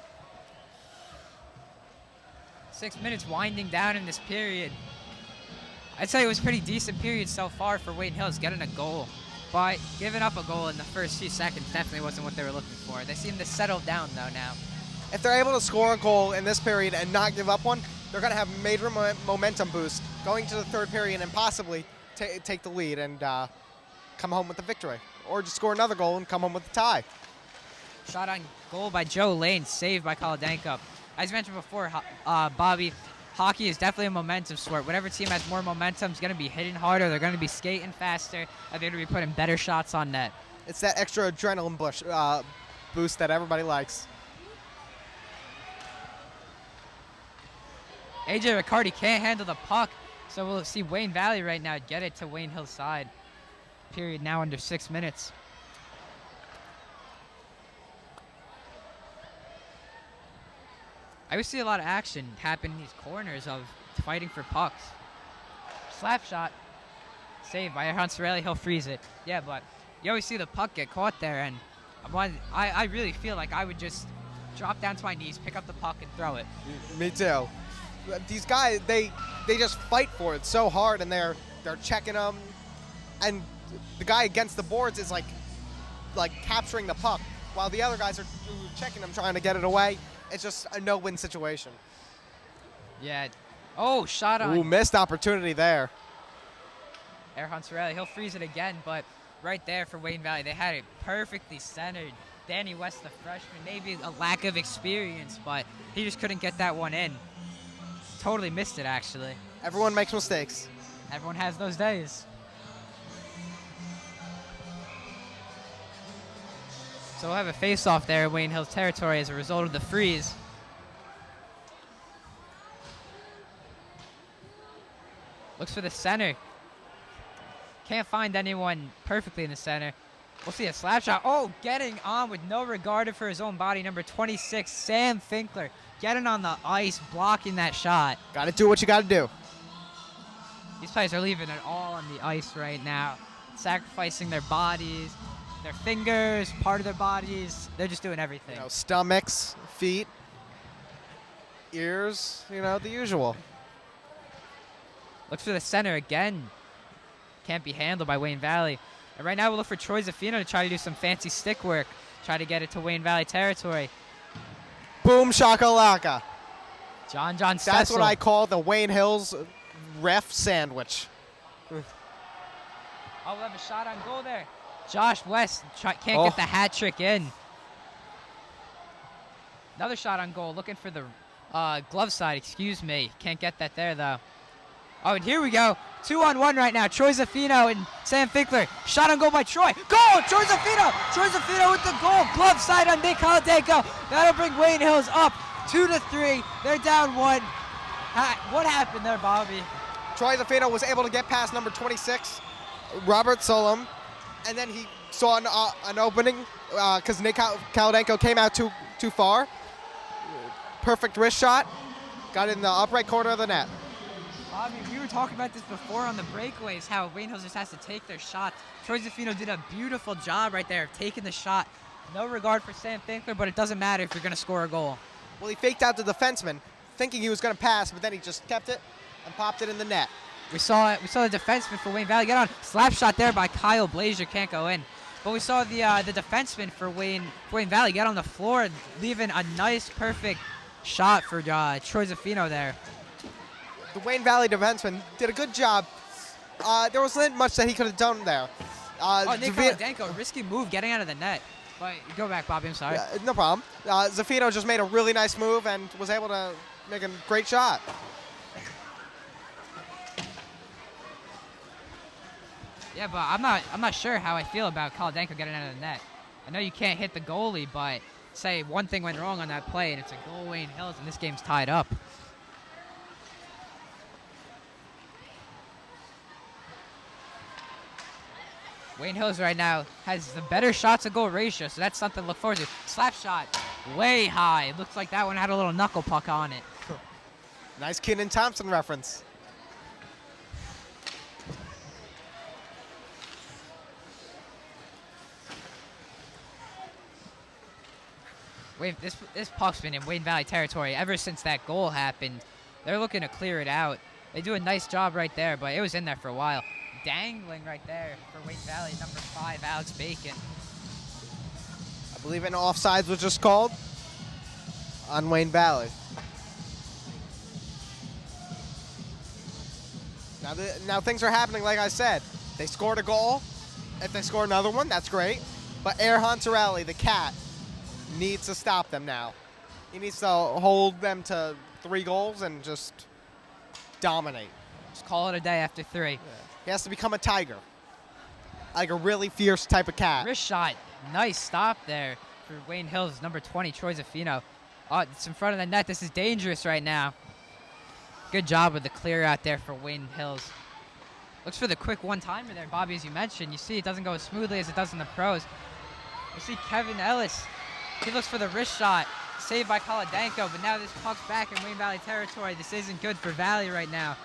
6 minutes winding down in this period. I'd say it was a pretty decent period so far for Wayne Hills getting a goal. But giving up a goal in the first few seconds definitely wasn't what they were looking for. They seem to settle down, though, now. If they're able to score a goal in this period and not give up one, they're going to have a major momentum boost going to the third period and possibly take the lead and come home with the victory. Or just score another goal and come home with the tie. Shot on goal by Joe Lane, saved by Kolodenko. as mentioned before, Bobby, hockey is definitely a momentum sport. Whatever team has more momentum is going to be hitting harder, they're going to be skating faster, and they're going to be putting better shots on net. It's that extra adrenaline boost that everybody likes. AJ Riccardi can't handle the puck, so we'll see Wayne Valley right now get it to Wayne Hill's side. Period now under 6 minutes. I always see a lot of action happen in these corners of fighting for pucks. Slap shot. Saved by Hansarelli. He'll freeze it. Yeah, but you always see the puck get caught there, and I really feel like I would just drop down to my knees, pick up the puck, and throw it. Me too. These guys, they just fight for it so hard, and they're checking them, and the guy against the boards is like capturing the puck, while the other guys are checking them, trying to get it away. It's just a no-win situation. Yeah. Oh, shot on. Ooh, missed opportunity there. Hansarelli. He'll freeze it again, but right there for Wayne Valley, they had it perfectly centered. Danny West, the freshman, maybe a lack of experience, but he just couldn't get that one in. Totally missed it, actually. Everyone makes mistakes. Everyone has those days. So we'll have a face-off there in Wayne Hill's territory as a result of the freeze. Looks for the center. Can't find anyone perfectly in the center. We'll see a slap shot. Oh, getting on with no regard for his own body. Number 26, Sam Finkler, getting on the ice, blocking that shot. Got to do what you got to do. These players are leaving it all on the ice right now, sacrificing their bodies, their fingers, part of their bodies. They're just doing everything. You know, stomachs, feet, ears, the usual. Looks for the center again. Can't be handled by Wayne Valley. And right now we'll look for Troy Zaffino to try to do some fancy stick work, try to get it to Wayne Valley territory. Boom shakalaka. John That's Stessel. what I call the Wayne Hills ref sandwich. Oh, we'll have a shot on goal there. Josh West can't get the hat trick in. Another shot on goal, looking for the glove side, excuse me. Can't get that there, though. Oh, and here we go. 2-on-1 right now. Troy Zaffino and Sam Finkler. Shot on goal by Troy. Goal! Troy Zaffino! Troy Zaffino with the goal. Glove side on Nick Holodenko. That'll bring Wayne Hills up 2-3. They're down 1. What happened there, Bobby? Troy Zaffino was able to get past number 26, Robert Solom, and then he saw an opening because Nick Holodenko came out too far. Perfect wrist shot. Got it in the upright corner of the net. Bobby, we were talking about this before on the breakaways, how Wayne Hills just has to take their shots. Troy Zaffino did a beautiful job right there of taking the shot. No regard for Sam Finkler, but it doesn't matter if you're going to score a goal. Well, he faked out the defenseman, thinking he was going to pass, but then he just kept it and popped it in the net. We saw the defenseman for Wayne Valley get on. Slap shot there by Kyle Blazier, can't go in. But we saw the defenseman for Wayne Valley get on the floor, leaving a nice, perfect shot for Troy Zaffino there. The Wayne Valley defenseman did a good job. There wasn't much that he could have done there. Nick Holodenko, risky move getting out of the net. But go back, Bobby, I'm sorry. No problem. Zaffino just made a really nice move and was able to make a great shot. Yeah, but I'm not sure how I feel about Holodenko getting out of the net. I know you can't hit the goalie, but say one thing went wrong on that play and it's a goal Wayne Hills and this game's tied up. Wayne Hills right now has the better shots to goal ratio, so that's something to look forward to. Slap shot, way high. It looks like that one had a little knuckle puck on it. Nice Kenan Thompson reference. This puck's been in Wayne Valley territory ever since that goal happened. They're looking to clear it out. They do a nice job right there, but it was in there for a while. Dangling right there for Wayne Valley, number 5, Alex Bacon. I believe an offsides was just called on Wayne Valley. Now things are happening, like I said. They scored a goal. If they score another one, that's great. But Hansarelli, the cat, needs to stop them now. He needs to hold them to 3 goals and just dominate. Just call it a day after 3. He has to become a tiger, like a really fierce type of cat. Wrist shot. Nice stop there for Wayne Hills, number 20, Troy Zaffino. Oh, it's in front of the net. This is dangerous right now. Good job with the clear out there for Wayne Hills. Looks for the quick one-timer there, Bobby, as you mentioned. You see it doesn't go as smoothly as it does in the pros. You see Kevin Ellis. He looks for the wrist shot. Saved by Kolodenko, but now this puck's back in Wayne Valley territory. This isn't good for Valley right now.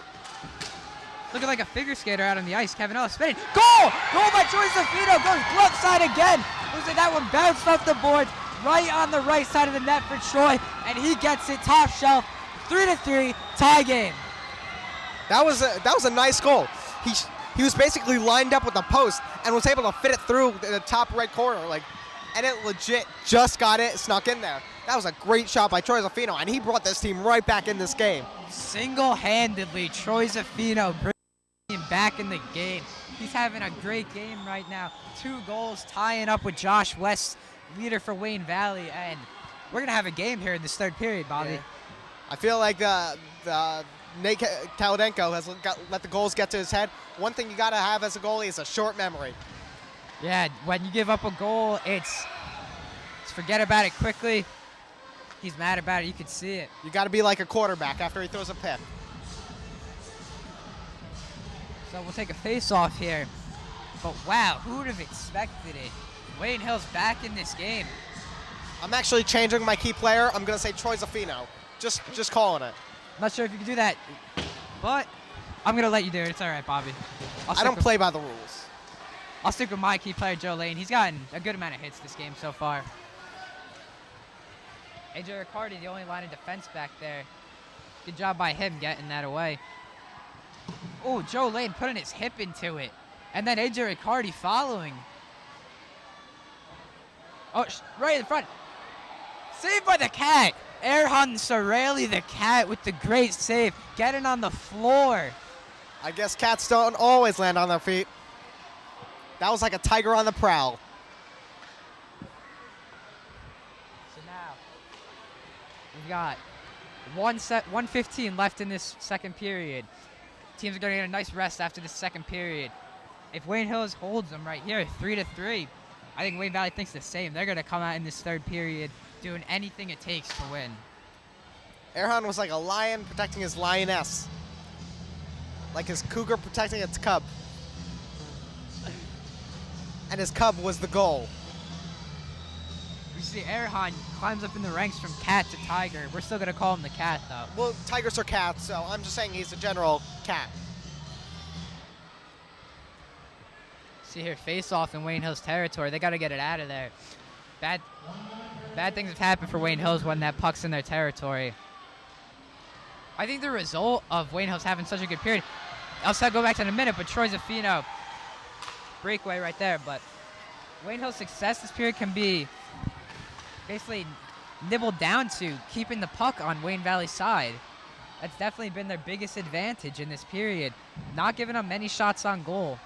Looking like a figure skater out on the ice. Kevin Ellis spinning. Goal! Goal by Troy Zaffino. Goes glove side again. Looks like that one bounced off the board right on the right side of the net for Troy, and he gets it top shelf. 3-3 tie game. That was a nice goal. He was basically lined up with the post and was able to fit it through the top right corner, and it legit just got it, snuck in there. That was a great shot by Troy Zaffino, and he brought this team right back in this game. Single-handedly, Troy Zaffino brings him back in the game. He's having a great game right now. 2 goals, tying up with Josh West, leader for Wayne Valley, and we're gonna have a game here in this 3rd period, Bobby. Yeah. I feel like the Nate Kolodenko has let the goals get to his head. One thing you gotta have as a goalie is a short memory. Yeah, when you give up a goal, it's forget about it quickly. He's mad about it. You can see it. You gotta be like a quarterback after he throws a pick. So we'll take a face-off here. But wow, who would have expected it? Wayne Hill's back in this game. I'm actually changing my key player. I'm gonna say Troy Zaffino. Just calling it. Not sure if you can do that, but I'm gonna let you do it. It's all right, Bobby. I don't play by the rules. I'll stick with my key player, Joe Lane. He's gotten a good amount of hits this game so far. AJ Riccardi, the only line of defense back there. Good job by him getting that away. Oh, Joe Lane putting his hip into it. And then AJ Riccardi following. Oh, right in front. Saved by the cat. Erhan Sorelli, the cat, with the great save. Getting on the floor. I guess cats don't always land on their feet. That was like a tiger on the prowl. So now, we've got 1:15 left in this 2nd period. Teams are going to get a nice rest after the 2nd period. If Wayne Hills holds them right here, 3-3, I think Wayne Valley thinks the same. They're going to come out in this 3rd period doing anything it takes to win. Erhan was like a lion protecting his lioness. Like his cougar protecting its cub. And his cub was the goal. We see Erhan climbs up in the ranks from cat to tiger. We're still going to call him the cat, though. Well, tigers are cats, so I'm just saying he's a general cat. See here, face-off in Wayne Hills territory. They got to get it out of there. Bad things have happened for Wayne Hills when that puck's in their territory. I think the result of Wayne Hills having such a good period, I'll go back to in a minute, but Troy Zaffino, breakaway right there. But Wayne Hills' success this period can be basically nibbled down to keeping the puck on Wayne Valley's side. That's definitely been their biggest advantage in this period, not giving up many shots on goal.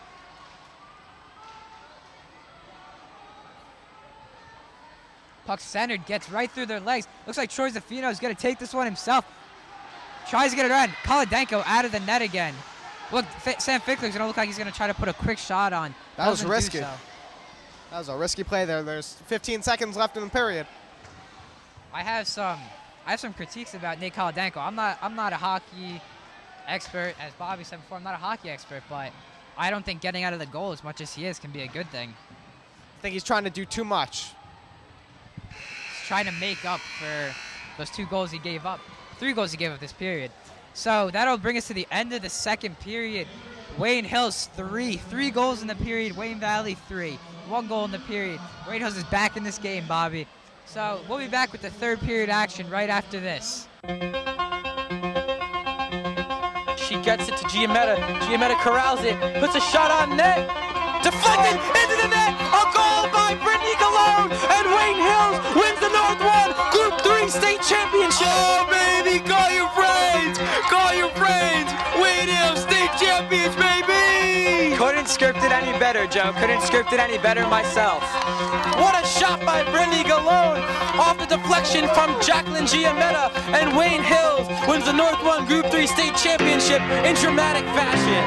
Puck centered, gets right through their legs. Looks like Troy Zaffino is going to take this one himself. Tries to get it around. Kolodenko out of the net again. Look, Sam Fickler's going to look like he's going to try to put a quick shot on. That was Doesn't risky. do so. That was a risky play there. There's 15 seconds left in the period. I have some critiques about Nate Kolodenko. I'm not a hockey expert, as Bobby said before. I'm not a hockey expert, but I don't think getting out of the goal as much as he is can be a good thing. I think he's trying to do too much. He's trying to make up for those 2 goals he gave up. 3 goals he gave up this period. So that'll bring us to the end of the 2nd period. Wayne Hills 3 goals in the period. Wayne Valley 3. 1 goal in the period. Wayne Hills is back in this game, Bobby. So we'll be back with the 3rd period action right after this. She gets it to Giametta. Giametta corrals it, puts a shot on net. Deflected into the net. A goal by Brittany Galone. And Wayne Hills wins the North 1 Group 3 state championship. Oh, baby, call your friends. Call your friends. Wayne Hills state champions, baby. Couldn't script it any better, Joe. Couldn't script it any better myself. What a shot by Brittany Galone off the deflection from Jacqueline Giametta, and Wayne Hills wins the North 1 Group 3 state championship in dramatic fashion.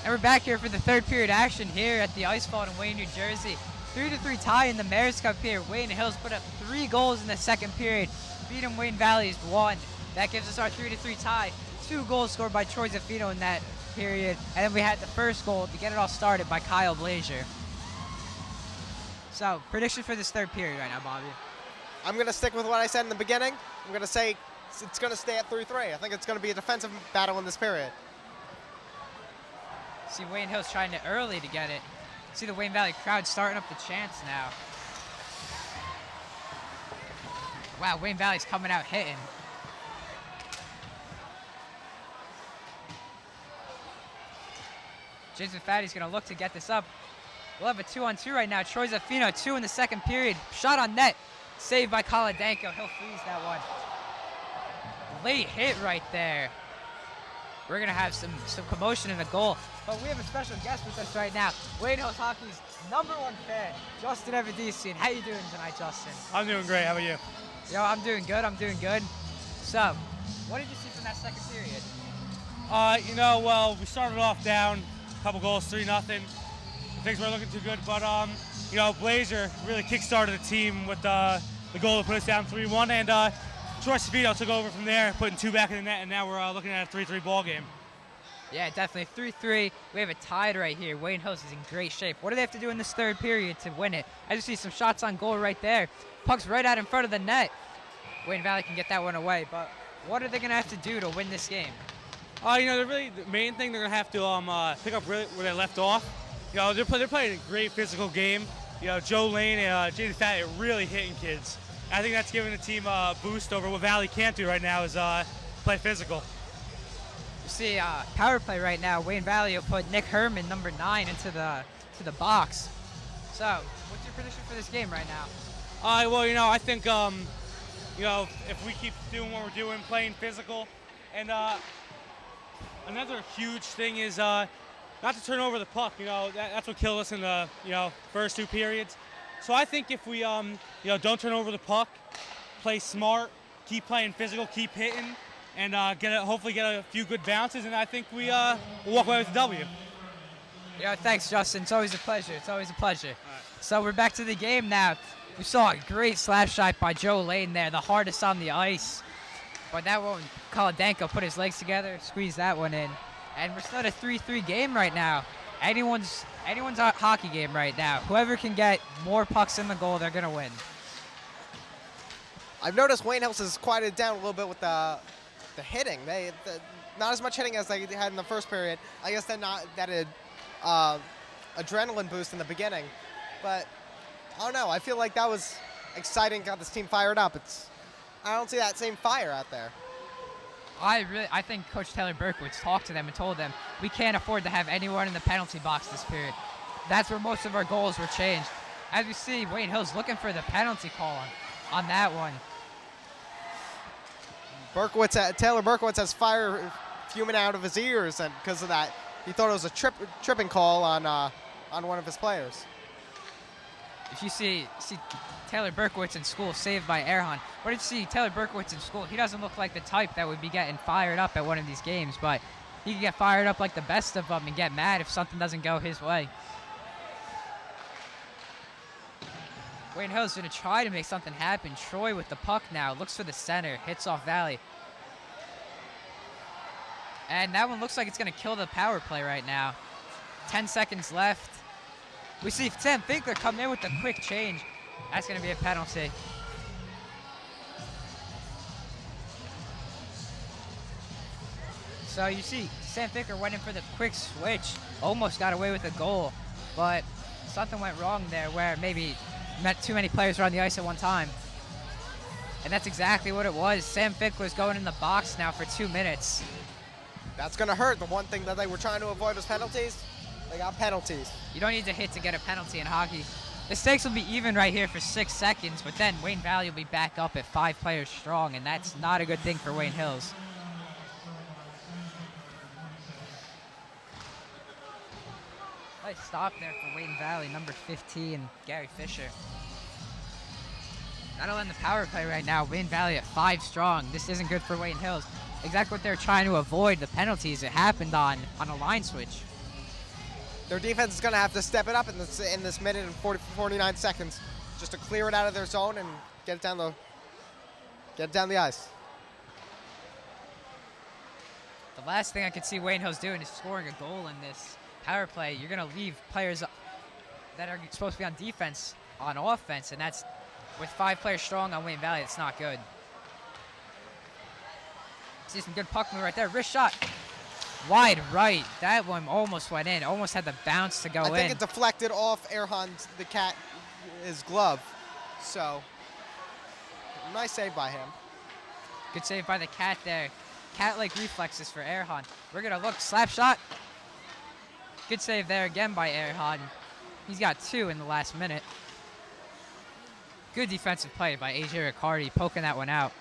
And we're back here for the third period action here at the Ice Vault in Wayne, New Jersey. 3-3 tie in the Mayor's Cup here. Wayne Hills put up 3 goals in the second period, beating Wayne Valley's 1. That gives us our 3-3 tie. 2 goals scored by Troy Zaffino in that period, and then we had the first goal to get it all started by Kyle Blazier. So, prediction for this third period right now, Bobby. I'm going to stick with what I said in the beginning. I'm going to say it's going to stay at 3-3. I think it's going to be a defensive battle in this period. See Wayne Hills trying it early to get it. See the Wayne Valley crowd starting up the chants now. Wow, Wayne Valley's coming out hitting. Jason Fatty's gonna look to get this up. We'll have a 2-on-2 right now. Troy Zaffino, 2 in the second period. Shot on net, saved by Kolodenko. He'll freeze that one. Late hit right there. We're gonna have some commotion in the goal. But we have a special guest with us right now. Wayne Hills Hockey's #1 fan, Justin Evedesian. How you doing tonight, Justin? I'm doing great. How about you? Yo, I'm doing good. I'm doing good. So, what did you see from that second period? Well, we started off down, a couple goals, 3-0. Things weren't looking too good, but Blazer really kick-started the team with the goal to put us down 3-1, and Troy Zaffino took over from there, putting 2 back in the net, and now we're looking at a 3-3 ball game. Yeah, definitely 3-3. We have it tied right here. Wayne Hills is in great shape. What do they have to do in this third period to win it? I just see some shots on goal right there. Puck's right out in front of the net. Wayne Valley can get that one away, but what are they going to have to do to win this game? The main thing they're going to have to pick up really where they left off. They're playing a great physical game. Joe Lane and Jason Fatty are really hitting kids. I think that's giving the team a boost over what Valley can't do right now is play physical. You see power play right now. Wayne Valley will put Nick Herman, number 9, into the box. So, what's your prediction for this game right now? I think if we keep doing what we're doing, playing physical, and another huge thing is not to turn over the puck. That's what killed us in the first 2 periods. So I think if we don't turn over the puck, play smart, keep playing physical, keep hitting, and hopefully get a few good bounces, and I think we'll walk away with a W. Thanks, Justin. It's always a pleasure. It's always a pleasure. Right. So we're back to the game now. We saw a great slap shot by Joe Lane there, the hardest on the ice. But that one, Kolodenko put his legs together, squeezed that one in. And we're still at a 3-3 game right now. Anyone's hockey game right now. Whoever can get more pucks in the goal, they're going to win. I've noticed Wayne Hills has quieted down a little bit with the hitting. Not as much hitting as they had in the first period. I guess that had adrenaline boost in the beginning. But I don't know. I feel like that was exciting, got this team fired up. I don't see that same fire out there. I think Coach Taylor Berkowitz talked to them and told them we can't afford to have anyone in the penalty box this period. That's where most of our goals were changed. As we see, Wayne Hills looking for the penalty call on that one. Taylor Berkowitz has fire fuming out of his ears, and because of that, he thought it was a tripping call on one of his players. If you see Taylor Berkowitz in school saved by Erhan, but if you see Taylor Berkowitz in school, he doesn't look like the type that would be getting fired up at one of these games, but he can get fired up like the best of them and get mad if something doesn't go his way. Wayne Hills is going to try to make something happen. Troy with the puck now, looks for the center, hits off Valley. And that one looks like it's going to kill the power play right now. 10 seconds left. We see Sam Finkler come in with the quick change. That's going to be a penalty. So you see Sam Finkler went in for the quick switch, almost got away with a goal, but something went wrong there where maybe met too many players were on the ice at one time. And that's exactly what it was. Sam Finkler's going in the box now for 2 minutes. That's going to hurt. The one thing that they were trying to avoid was penalties. They got penalties. You don't need to hit to get a penalty in hockey. The stakes will be even right here for 6 seconds, but then Wayne Valley will be back up at 5 players strong, and that's not a good thing for Wayne Hills. Nice stop there for Wayne Valley, number 15, Gary Fisher. That'll end the power play right now. Wayne Valley at 5 strong. This isn't good for Wayne Hills. Exactly what they're trying to avoid, the penalties. It happened on a line switch. Their defense is going to have to step it up in this minute and 49 seconds just to clear it out of their zone and get it down the ice. The last thing I could see Wayne Hills doing is scoring a goal in this power play. You're going to leave players that are supposed to be on defense on offense, and that's with 5 players strong on Wayne Valley. It's not good. See some good puck move right there. Wrist shot. Wide right. That one almost went in. Almost had the bounce to go in. I think it deflected off his glove. So, nice save by him. Good save by the Cat there. Cat-like reflexes for Erhan. We're going to look. Slap shot. Good save there again by Erhan. He's got 2 in the last minute. Good defensive play by A.J. Riccardi, poking that one out.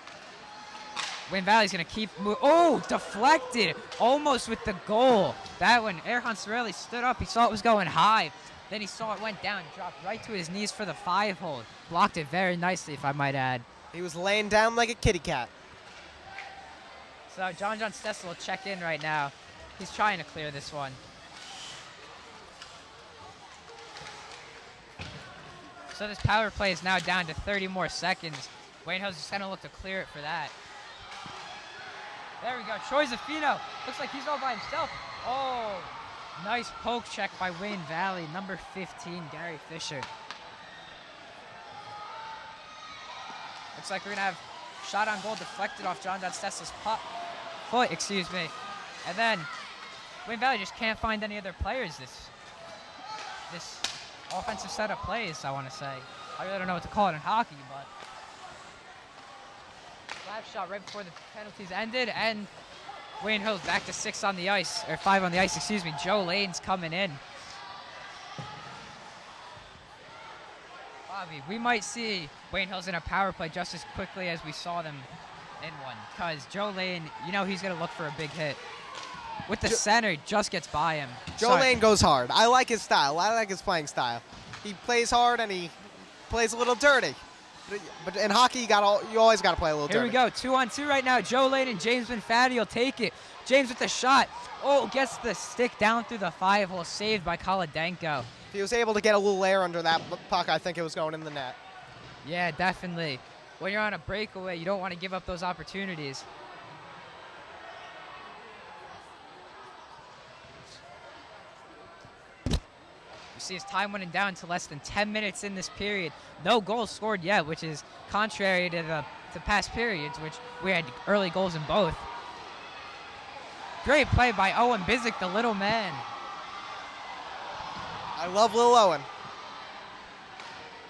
Wayne Valley's going to keep moving. Oh, deflected. Almost with the goal. That one, Erhan Sorelli stood up. He saw it was going high. Then he saw it went down, dropped right to his knees for the 5-hole. Blocked it very nicely, if I might add. He was laying down like a kitty cat. So John Stessel will check in right now. He's trying to clear this one. So this power play is now down to 30 more seconds. Wayne Hills is going to look to clear it for that. There we go. Troy Zaffino. Looks like he's all by himself. Oh, nice poke check by Wayne Valley. Number 15, Gary Fisher. Looks like we're going to have shot on goal deflected off John Stessel's foot, And then Wayne Valley just can't find any other players this offensive set of plays, I want to say. I really don't know what to call it in hockey, but slap shot right before the penalties ended, and Wayne Hills back to 6 on the ice, or 5 on the ice, Joe Lane's coming in. Bobby, we might see Wayne Hills in a power play just as quickly as we saw them in one, because Joe Lane, he's going to look for a big hit. With the center, he just gets by him. Joe Lane goes hard. I like his style. I like his playing style. He plays hard and he plays a little dirty. But in hockey, you always got to play a little dirty. Here we go. 2-on-2 right now. Joe Lane and James Manfatti will take it. James with the shot. Oh, gets the stick down through the 5-hole. Saved by Kolodenko. If he was able to get a little air under that puck, I think it was going in the net. Yeah, definitely. When you're on a breakaway, you don't want to give up those opportunities. See his time winding down to less than 10 minutes in this period. No goals scored yet, which is contrary to the past periods, which we had early goals in both. Great play by Owen Bizik, the little man. I love Lil Owen.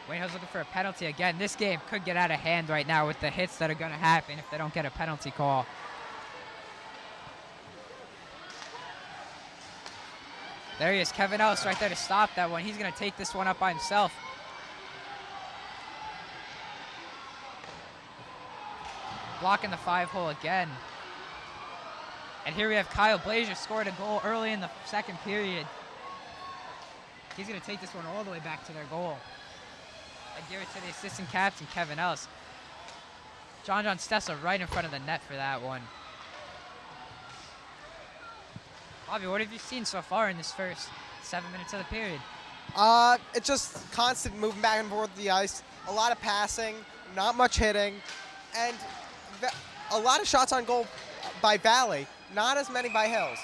Wayne Hills looking for a penalty again. This game could get out of hand right now with the hits that are going to happen if they don't get a penalty call. There he is, Kevin Ellis right there to stop that one. He's going to take this one up by himself. Blocking the 5-hole again. And here we have Kyle Blazier scored a goal early in the second period. He's going to take this one all the way back to their goal. And give it to the assistant captain, Kevin Ellis. John Stessel right in front of the net for that one. Bobby, what have you seen so far in this first 7 minutes of the period? It's just constant moving back and forth the ice, a lot of passing, not much hitting, and a lot of shots on goal by Valley, not as many by Hills.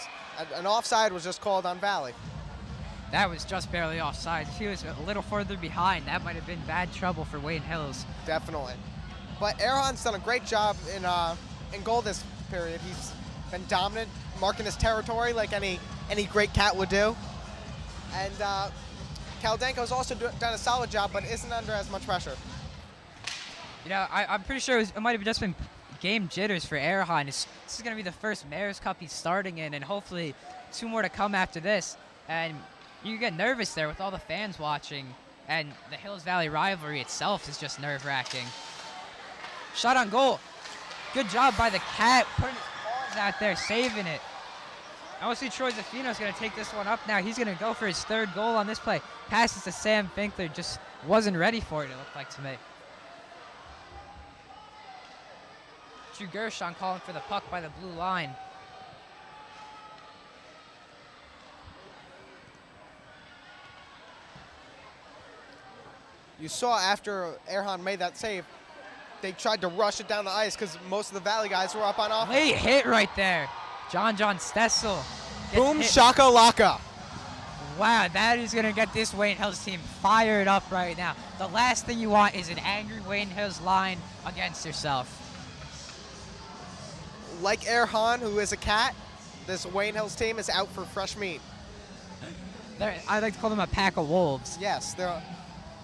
An offside was just called on Valley. That was just barely offside. If he was a little further behind, that might have been bad trouble for Wayne Hills. Definitely. But Erhan's done a great job in goal this period. He's been dominant, marking his territory like any great cat would do. And Kolodenko's also done a solid job, but isn't under as much pressure. I'm pretty sure it might have just been game jitters for Erhan. This is going to be the first Mayor's Cup he's starting in, and hopefully 2 more to come after this. And you get nervous there with all the fans watching, and the Hills Valley rivalry itself is just nerve-wracking. Shot on goal. Good job by the Cat, putting his paws out there, saving it. OC Troy Zafino's going to take this one up now. He's going to go for his third goal on this play. Passes to Sam Finkler. Just wasn't ready for it, it looked like to me. Drew Gershon calling for the puck by the blue line. You saw after Erhan made that save, they tried to rush it down the ice because most of the Valley guys were up on offense. Late hit right there. John Stessel. Boom, shaka laka. Wow, that is going to get this Wayne Hills team fired up right now. The last thing you want is an angry Wayne Hills line against yourself. Like Erhan, who is a cat, this Wayne Hills team is out for fresh meat. I like to call them a pack of wolves. Yes,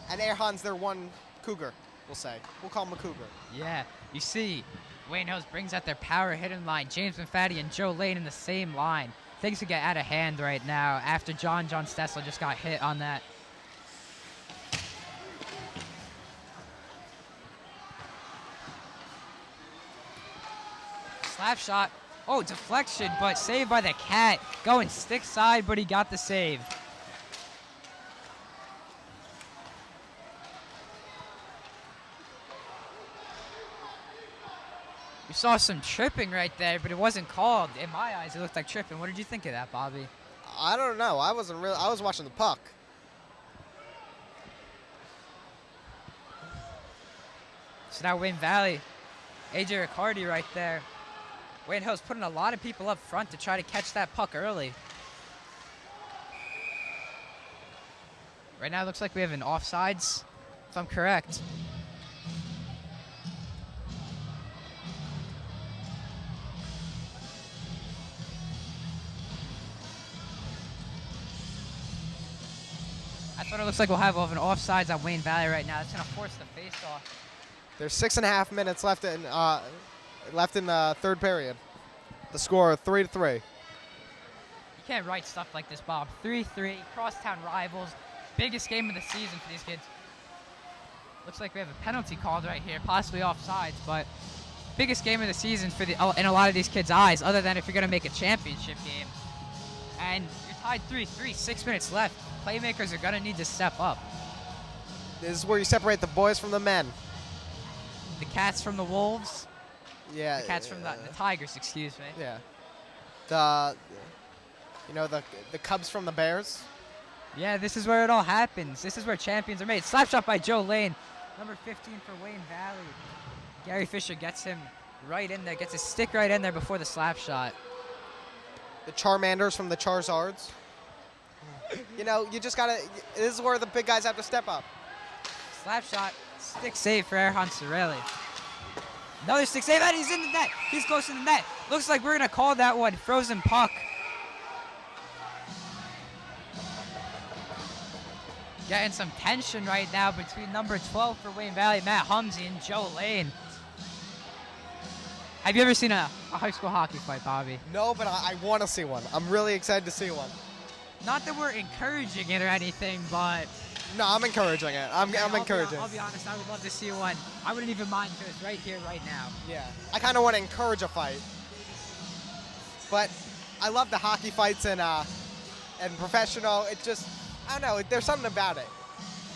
and Erhan's their one cougar, we'll say. We'll call him a cougar. Yeah, you see, Wayne Hills brings out their power hitting line. James Mafatti and Joe Lane in the same line. Things could get out of hand right now after John Stessel just got hit on that. Slap shot. Oh, deflection, but saved by the Cat. Going stick side, but he got the save. We saw some tripping right there, but it wasn't called. In my eyes, it looked like tripping. What did you think of that, Bobby? I don't know. I was watching the puck. So now Wayne Valley, AJ Riccardi right there. Wayne Hill's putting a lot of people up front to try to catch that puck early. Right now it looks like we have an offsides, if I'm correct. That's what it looks like. We'll have an offsides on Wayne Valley right now. It's going to force the face-off. There's 6.5 minutes left in the third period. The score 3-3. You can't write stuff like this, Bob. 3-3, crosstown rivals. Biggest game of the season for these kids. Looks like we have a penalty called right here, possibly offsides, but biggest game of the season for in a lot of these kids' eyes, other than if you're going to make a championship game. And you're tied 3-3, 6 minutes left. Playmakers are going to need to step up. This is where you separate the boys from the men. The Cats from the Wolves. Yeah. The Cats from the Tigers, excuse me. Yeah. The Cubs from the Bears. Yeah, this is where it all happens. This is where champions are made. Slap shot by Joe Lane. Number 15 for Wayne Valley. Gary Fisher gets him right in there, gets his stick right in there before the slap shot. The Charmanders from the Charizards. You just got to – this is where the big guys have to step up. Slap shot, stick save for Erhan Sorelli. Another stick save, and he's in the net. He's close to the net. Looks like we're going to call that one frozen puck. Getting some tension right now between number 12 for Wayne Valley, Matt Humsey, and Joe Lane. Have you ever seen a high school hockey fight, Bobby? No, but I want to see one. I'm really excited to see one. Not that we're encouraging it or anything, but... No, I'm encouraging it. I'm encouraging. I'll be honest, I would love to see one. I wouldn't even mind if it was right here, right now. Yeah. I kind of want to encourage a fight. But I love the hockey fights and professional. It just, I don't know, there's something about it.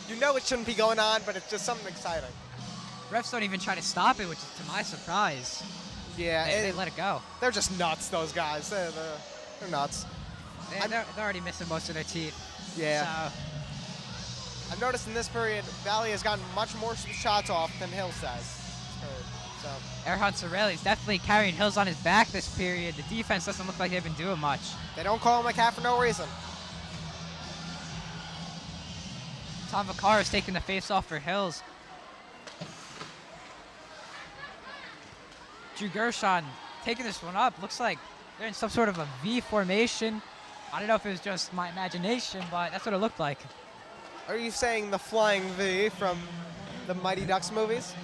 You know it shouldn't be going on, but it's just something exciting. Refs don't even try to stop it, which is to my surprise. Yeah. They let it go. They're just nuts, those guys. They're nuts. They're already missing most of their teeth. Yeah. So. I've noticed in this period, Valley has gotten much more shots off than Hills has. So. Erhan Sorelli's definitely carrying Hills on his back this period. The defense doesn't look like they've been doing much. They don't call him a cat for no reason. Tom Vaccaro is taking the face-off for Hills. Drew Gershon taking this one up. Looks like they're in some sort of a V formation. I don't know if it was just my imagination, but that's what it looked like. Are you saying the flying V from the Mighty Ducks movies?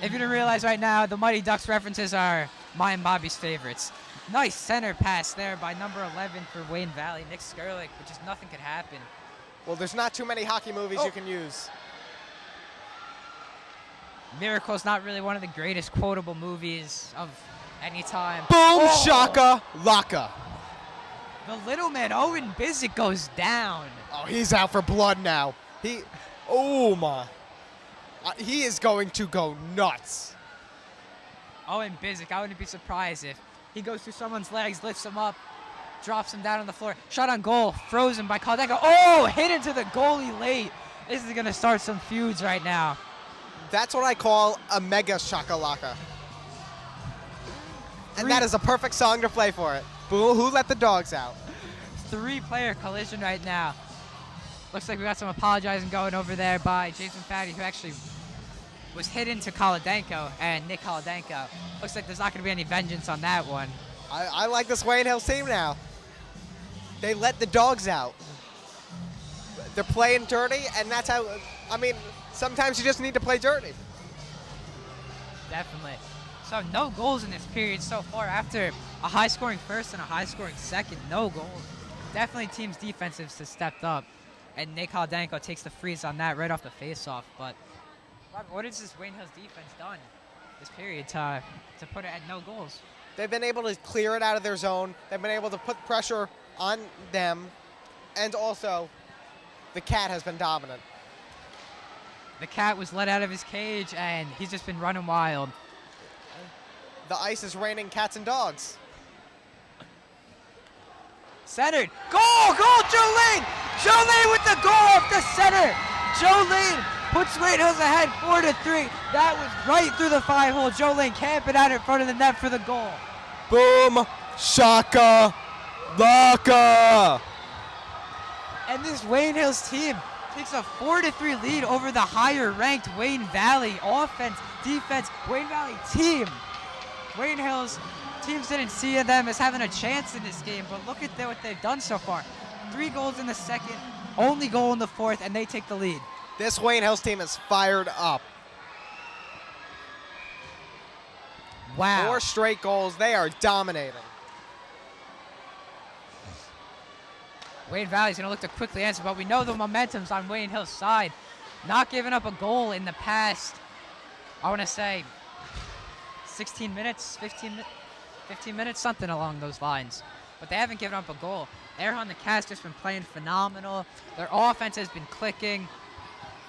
If you didn't realize right now, the Mighty Ducks references are my and Bobby's favorites. Nice center pass there by number 11 for Wayne Valley, Nick Skurlik, but just nothing could happen. Well, there's not too many hockey movies you can use. Miracle's not really one of the greatest quotable movies of any time. Boom, shaka, laka. The little man, Owen Bizick, goes down. Oh, he's out for blood now. Oh my. He is going to go nuts. Owen Bizick, I wouldn't be surprised if he goes through someone's legs, lifts him up, drops him down on the floor. Shot on goal, frozen by Kaldenko. Oh, hit into the goalie late. This is going to start some feuds right now. That's what I call a mega shakalaka. And that is a perfect song to play for it. Boo, who let the dogs out? 3-player collision right now. Looks like we got some apologizing going over there by Jason Fatty, who actually was hit into Kaldenko and Nick Kaldenko. Looks like there's not going to be any vengeance on that one. I like this Wayne Hills team now. They let the dogs out. They're playing dirty, and that's how, I mean, sometimes you just need to play dirty. Definitely. So no goals in this period so far. After a high-scoring first and a high-scoring second, no goals. Definitely teams' defensives have stepped up, and Nick Kaldenko takes the freeze on that right off the face-off. But Robert, what has this Wayne Hills defense done this period to put it at no goals? They've been able to clear it out of their zone. They've been able to put pressure on them, and also the Cat has been dominant. The Cat was let out of his cage, and he's just been running wild. The ice is raining cats and dogs. Centered. Goal! Goal! Joe Lane! Joe Lane with the goal off the center. Joe Lane puts Wayne Hills ahead 4-3. That was right through the 5-hole. Joe Lane camping out in front of the net for the goal. Boom! Shaka! Laka! And this Wayne Hills team takes a 4-3 lead over the higher-ranked Wayne Valley offense, defense, Wayne Valley team. Wayne Hills teams didn't see them as having a chance in this game, but look at what they've done so far. 3 goals in the second, only goal in the fourth, and they take the lead. This Wayne Hills team is fired up. Wow. 4 straight goals. They are dominating. Wayne Valley's going to look to quickly answer, but we know the momentum's on Wayne Hills' side. Not giving up a goal in the past, I want to say, 16 minutes, 15 minutes, something along those lines. But they haven't given up a goal. Erhan the Cat's just been playing phenomenal. Their offense has been clicking.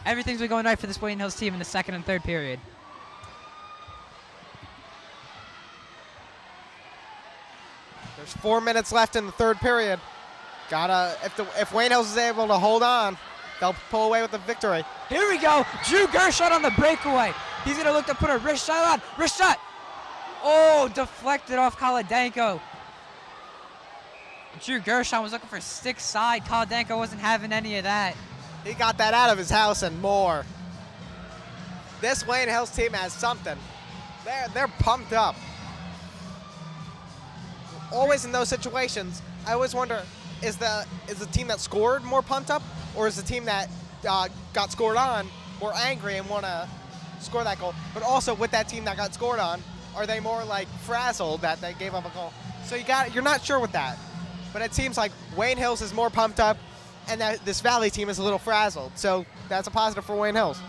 Everything's been going right for this Wayne Hills team in the second and third period. There's 4 minutes left in the third period. If Wayne Hills is able to hold on, they'll pull away with the victory. Here we go. Drew Gershon on the breakaway. He's going to look to put a wrist shot on. Wrist shot. Oh, deflected off Kaldenko. Drew Gershon was looking for stick side. Kaldenko wasn't having any of that. He got that out of his house and more. This Wayne Hills team has something. They're pumped up. Always in those situations, I always wonder, is the team that scored more pumped up, or is the team that got scored on more angry and want to score that goal? But also with that team that got scored on, are they more like frazzled that they gave up a goal? So you're not sure with that. But it seems like Wayne Hills is more pumped up, and that this Valley team is a little frazzled. So that's a positive for Wayne Hills.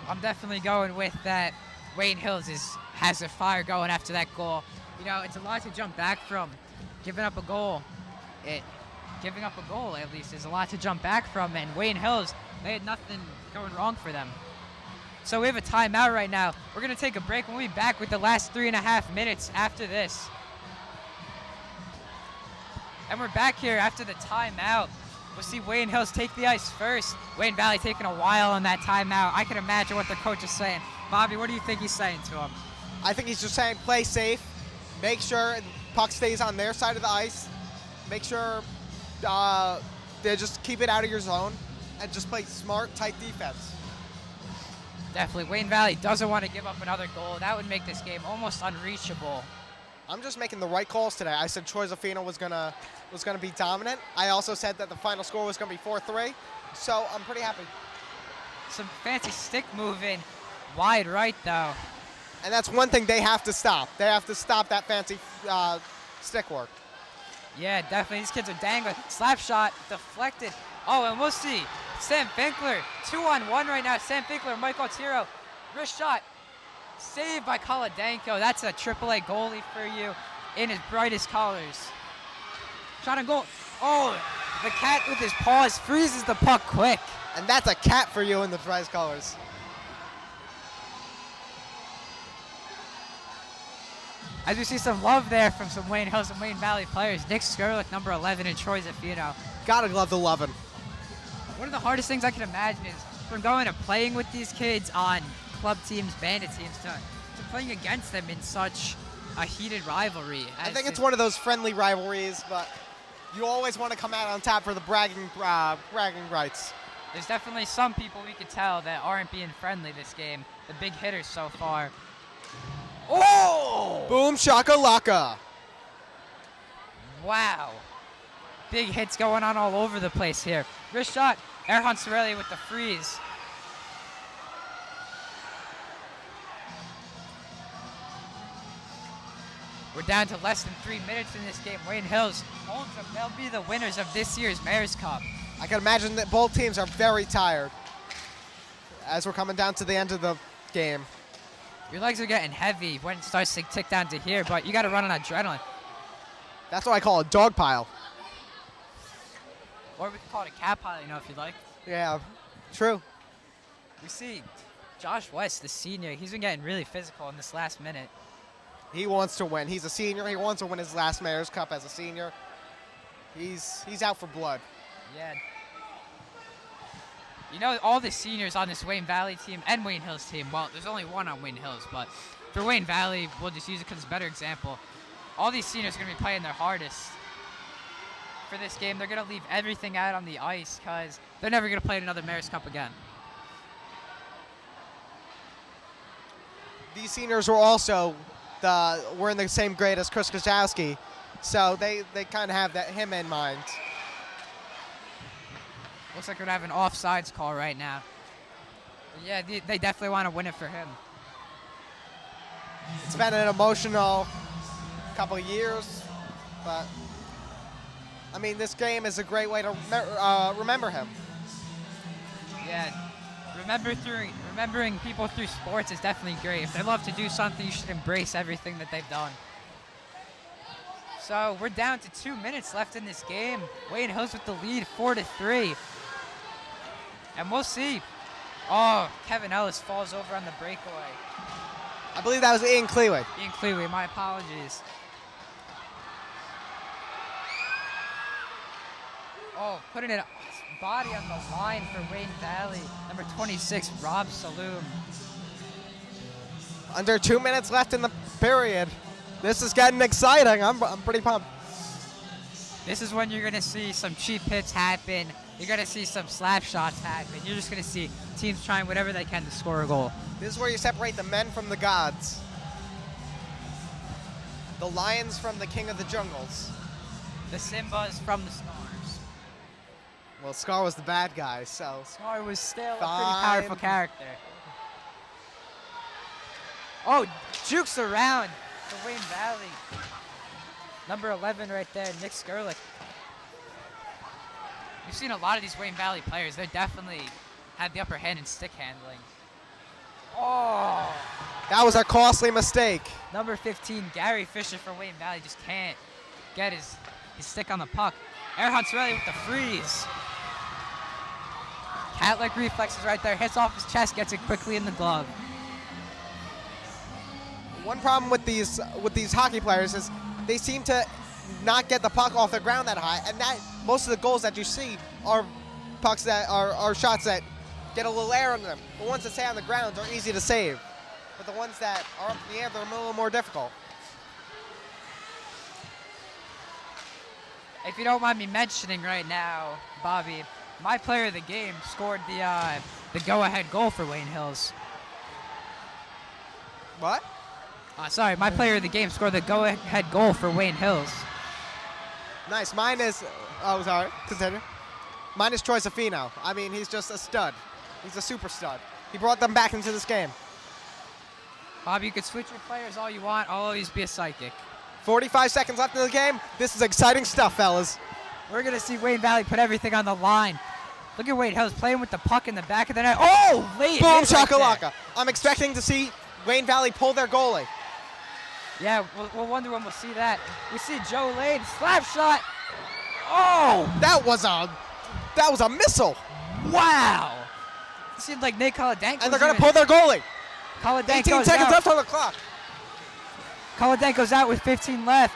I'm definitely going with that. Wayne Hills has a fire going after that goal. You know, it's a lot to jump back from. Giving up a goal, at least, is a lot to jump back from. And Wayne Hills, they had nothing going wrong for them. So we have a timeout right now. We're going to take a break. We'll be back with the last 3.5 minutes after this. And we're back here after the timeout. We'll see Wayne Hills take the ice first. Wayne Valley taking a while on that timeout. I can imagine what their coach is saying. Bobby, what do you think he's saying to him? I think he's just saying play safe. Make sure the puck stays on their side of the ice. Make sure they just keep it out of your zone and just play smart, tight defense. Definitely. Wayne Valley doesn't want to give up another goal. That would make this game almost unreachable. I'm just making the right calls today. I said Troy Zafino was gonna be dominant. I also said that the final score was gonna be 4-3. So I'm pretty happy. Some fancy stick moving. Wide right though. And that's one thing they have to stop. They have to stop that fancy stick work. Yeah, definitely. These kids are dangling. Slap shot, deflected. Oh, and we'll see. Sam Finkler, 2-on-1 right now. Sam Finkler and Mike Otero. Wrist shot. Saved by Kaldenko. That's a AAA goalie for you in his brightest colors. Shot on goal. Oh, the cat with his paws freezes the puck quick. And that's a cat for you in the prize colors. As we see some love there from some Wayne Hills and Wayne Valley players. Nick Skurlick, number 11, and Troy Zaffino. Gotta love the lovin'. One of the hardest things I can imagine is from going to playing with these kids on club teams, bandit teams, to playing against them in such a heated rivalry. I think it's one of those friendly rivalries, but you always want to come out on top for the bragging rights. There's definitely some people we could tell that aren't being friendly this game. The big hitters so far. Oh! Boom shakalaka. Wow. Big hits going on all over the place here. Wrist shot. Erhan Sorelli with the freeze. We're down to less than 3 minutes in this game. Wayne Hills holds them. They'll be the winners of this year's Mayor's Cup. I can imagine that both teams are very tired as we're coming down to the end of the game. Your legs are getting heavy when it starts to tick down to here, but you got to run on adrenaline. That's what I call a dog pile. Or we could call it a cat pile, if you'd like. Yeah, true. We see Josh West, the senior. He's been getting really physical in this last minute. He wants to win. He's a senior. He wants to win his last Mayor's Cup as a senior. He's out for blood. Yeah. All the seniors on this Wayne Valley team and Wayne Hills team, well, there's only one on Wayne Hills, but for Wayne Valley, we'll just use it because it's a better example. All these seniors are going to be playing their hardest for this game. They're going to leave everything out on the ice because they're never going to play another Mayor's Cup again. These seniors were in the same grade as Chris Kazowski, so they kind of have him in mind. Looks like we're going to have an offsides call right now. But yeah, they definitely want to win it for him. It's been an emotional couple of years, but I mean, this game is a great way to remember him. Yeah, remembering people through sports is definitely great. If they love to do something, you should embrace everything that they've done. So we're down to 2 minutes left in this game. Wayne Hills with the lead, 4-3. And we'll see. Oh, Kevin Ellis falls over on the breakaway. I believe that was Ian Cleaway. Ian Cleaway, my apologies. Oh, putting it body on the line for Wayne Valley. Number 26, Rob Saloom. Under 2 minutes left in the period. This is getting exciting. I'm pretty pumped. This is when you're going to see some cheap hits happen. You're going to see some slap shots happen. You're just going to see teams trying whatever they can to score a goal. This is where you separate the men from the gods. The lions from the king of the jungles. The Simbas from the Scars. Well, Scar was the bad guy, so. Scar was still a Fine. pretty powerful character. Oh, jukes around for Wayne Valley. Number 11 right there, Nick Skurlick. We've seen a lot of these Wayne Valley players. They definitely have the upper hand in stick handling. Oh! That was a costly mistake. Number 15, Gary Fisher for Wayne Valley, just can't get his stick on the puck. Erhan Sorelli with the freeze. Cat-like reflexes right there, hits off his chest, gets it quickly in the glove. One problem with these hockey players is they seem to not get the puck off the ground that high, and that most of the goals that you see are pucks that are shots that get a little air on them. The ones that stay on the ground are easy to save, but the ones that are up in the air, they're a little more difficult. If you don't mind me mentioning right now, Bobby, my player of the game scored the go-ahead goal for Wayne Hills. What? Sorry, my player of the game scored the go-ahead goal for Wayne Hills. Nice. Mine is, oh, sorry, continue. Mine is Troy Zaffino. I mean, he's just a stud. He's a super stud. He brought them back into this game. Bobby, you could switch your players all you want. I'll always be a psychic. 45 seconds left in the game. This is exciting stuff, fellas. We're going to see Wayne Valley put everything on the line. Look at Wayne Hills playing with the puck in the back of the net. Oh, late. Boom, right shakalaka. there. I'm expecting to see Wayne Valley pull their goalie. Yeah, we'll wonder when we'll see that. We see Joe Lane, slap shot. Oh! That was a missile. Wow! It seemed like Nate Kolodenko. And they're going to pull their goalie. 18 seconds left on the clock. Kolodenko's out with 15 left.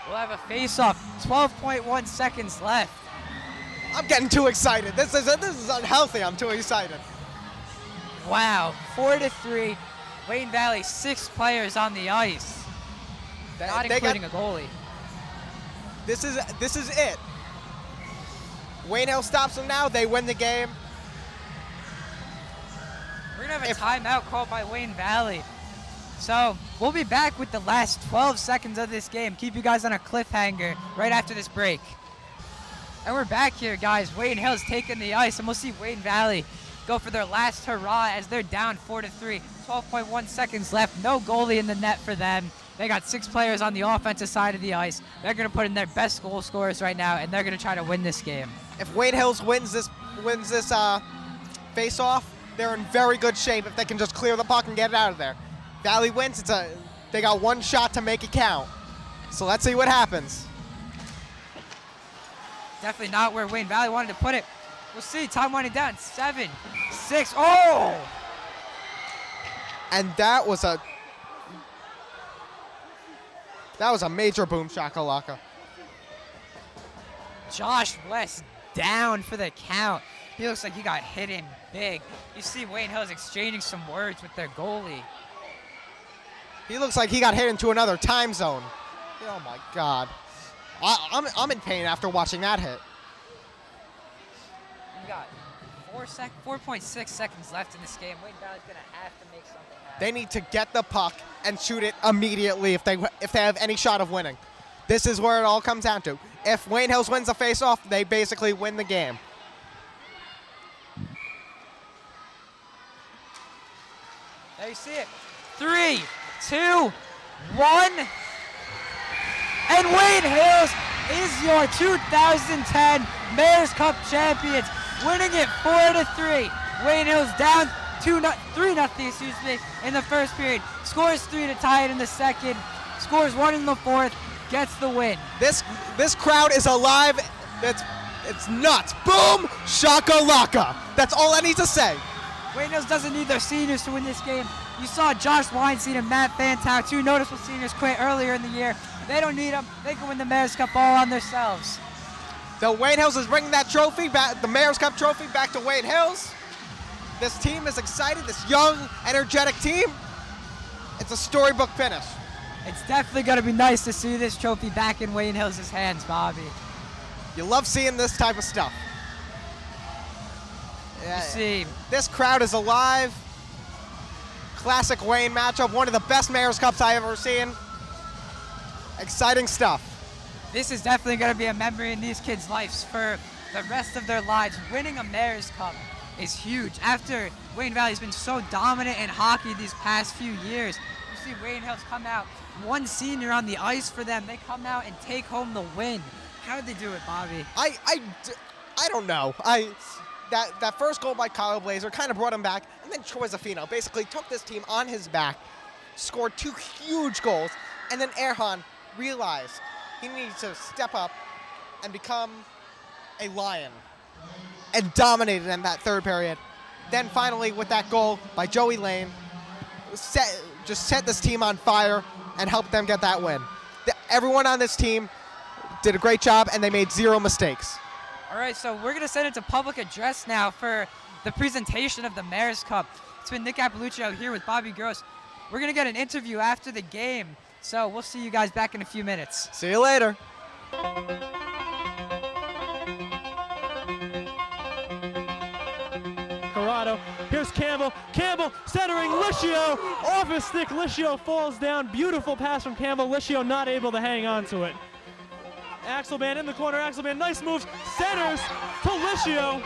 We'll have a face-off. 12.1 seconds left. I'm getting too excited. This is unhealthy. I'm too excited. Wow, 4-3. Wayne Valley, 6 players on the ice, not including a goalie. This is it. Wayne Hill stops them now. They win the game. We're gonna have a timeout called by Wayne Valley. So we'll be back with the last 12 seconds of this game. Keep you guys on a cliffhanger right after this break. And we're back here, guys. Wayne Hill's taking the ice, and we'll see Wayne Valley go for their last hurrah as they're down 4-3. 12.1 seconds left. No goalie in the net for them. They got 6 players on the offensive side of the ice. They're going to put in their best goal scorers right now, and they're going to try to win this game. If Wayne Hills wins this face-off, they're in very good shape if they can just clear the puck and get it out of there. Valley wins. They got one shot to make it count. So let's see what happens. Definitely not where Wayne Valley wanted to put it. We'll see. Time winding down. 7, 6. Oh! And that was a major boom shakalaka. Josh West down for the count. He looks like he got hit in big. You see Wayne Hills exchanging some words with their goalie. He looks like he got hit into another time zone. Oh my God. I'm in pain after watching that hit. We got 4.6 seconds left in this game. Wayne Valley's gonna have to make something happen. They need to get the puck and shoot it immediately if they have any shot of winning. This is where it all comes down to. If Wayne Hills wins the face-off, they basically win the game. There you see it. 3, 2, 1. And Wayne Hills is your 2010 Mayor's Cup champions, winning it 4-3. Wayne Hills down 3-0, in the first period. Scores 3 to tie it in the second. Scores 1 in the fourth. Gets the win. This crowd is alive. It's nuts. Boom shakalaka. That's all I need to say. Wayne Hills doesn't need their seniors to win this game. You saw Josh Weinstein and Matt Fantow, 2 noticeable seniors, quit earlier in the year. They don't need them. They can win the Mayor's Cup all on themselves. So Wayne Hills is bringing that trophy back, the Mayor's Cup trophy, back to Wayne Hills. This team is excited. This young, energetic team. It's a storybook finish. It's definitely going to be nice to see this trophy back in Wayne Hills' hands, Bobby. You love seeing this type of stuff. You see, this crowd is alive. Classic Wayne matchup. One of the best Mayor's Cups I've ever seen. Exciting stuff. This is definitely going to be a memory in these kids' lives for the rest of their lives. Winning a Mayor's Cup is huge. After Wayne Valley's been so dominant in hockey these past few years, you see Wayne Hills come out, 1 senior on the ice for them. They come out and take home the win. How did they do it, Bobby? I don't know. That first goal by Kyle Blazer kind of brought him back, and then Troy Zaffino basically took this team on his back, scored 2 huge goals, and then Erhan realized he needed to step up and become a lion and dominated in that third period. Then finally, with that goal by Joey Lane, just set this team on fire and helped them get that win. Everyone on this team did a great job, and they made 0 mistakes. All right, so we're going to send it to public address now for the presentation of the Mayor's Cup. It's been Nick Appaluccio here with Bobby Gross. We're going to get an interview after the game, so we'll see you guys back in a few minutes. See you later. Corrado. Here's Campbell. Campbell centering Licio. Off his stick, Licio falls down. Beautiful pass from Campbell. Licio not able to hang on to it. Axelman in the corner. Axelman, nice moves. Centers to Licio.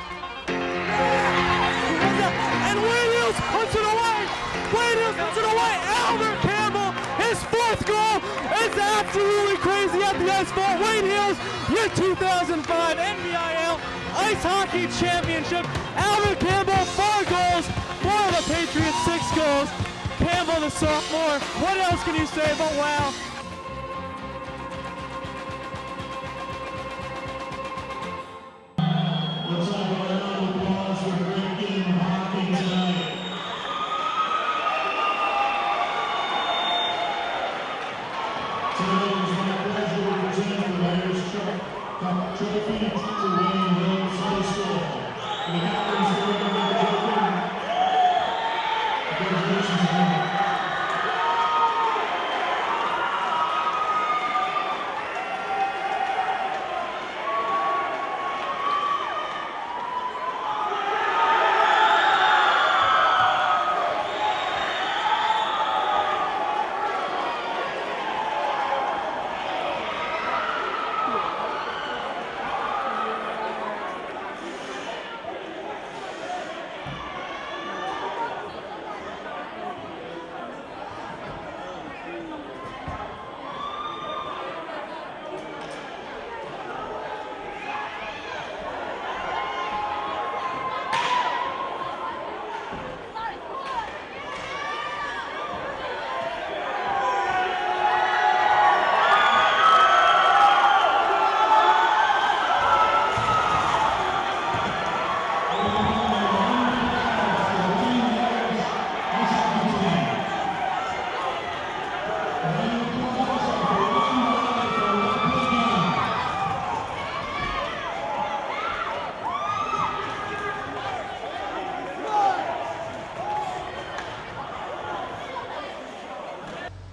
And Wayne Hills puts it away. Wayne Hills puts it away. Albert Campbell, his 4th goal. It's absolutely crazy at the ice ball. Wayne Hills, your 2005 NBIL Ice Hockey Championship. Albert Campbell, 4 goals. For the Patriots, 6 goals. Campbell, the sophomore. What else can you say but wow? Tonight it is my pleasure to present the Mayor's Cup Trophy to Wayne Hills High School. And the captain's delivering the trophy. Congratulations, Wayne.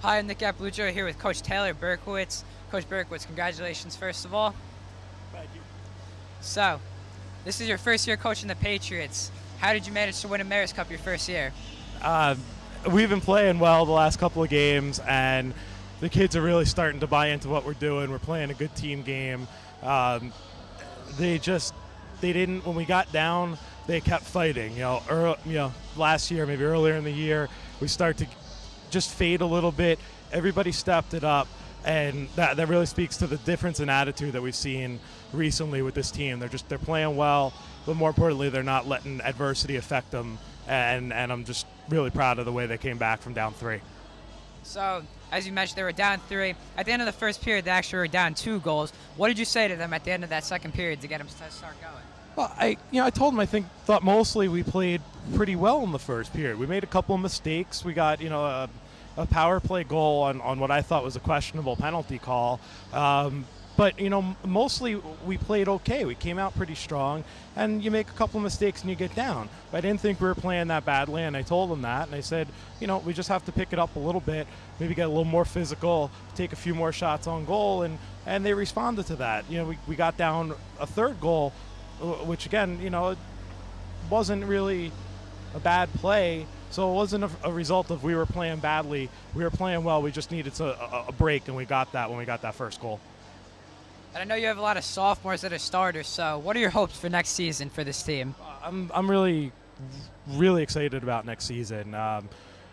Hi, I'm Nick Appaluccio here with Coach Taylor Berkowitz. Coach Berkowitz, congratulations first of all. Thank you. So, this is your first year coaching the Patriots. How did you manage to win a Mayor's Cup your first year? We've been playing well the last couple of games, and the kids are really starting to buy into what we're doing. We're playing a good team game. They didn't, when we got down, they kept fighting. Last year, maybe earlier in the year, we start to just fade a little bit. Everybody stepped it up, and that really speaks to the difference in attitude that we've seen recently with this team. They're playing well, but more importantly, they're not letting adversity affect them, and I'm just really proud of the way they came back from down 3. So, as you mentioned, they were down 3. At the end of the first period, they actually were down 2 goals. What did you say to them at the end of that second period to get them to start going? Well, I told them thought mostly we played pretty well in the first period. We made a couple of mistakes. We got a power play goal on what I thought was a questionable penalty call. But mostly we played okay. We came out pretty strong, and you make a couple of mistakes and you get down. But I didn't think we were playing that badly, and I told them that, and I said, we just have to pick it up a little bit, maybe get a little more physical, take a few more shots on goal, and they responded to that. We got down a third goal, which again, it wasn't really a bad play. So it wasn't a result of we were playing badly. We were playing well. We just needed a break, and we got that when we got that first goal. And I know you have a lot of sophomores that are starters, so what are your hopes for next season for this team? I'm really, really excited about next season.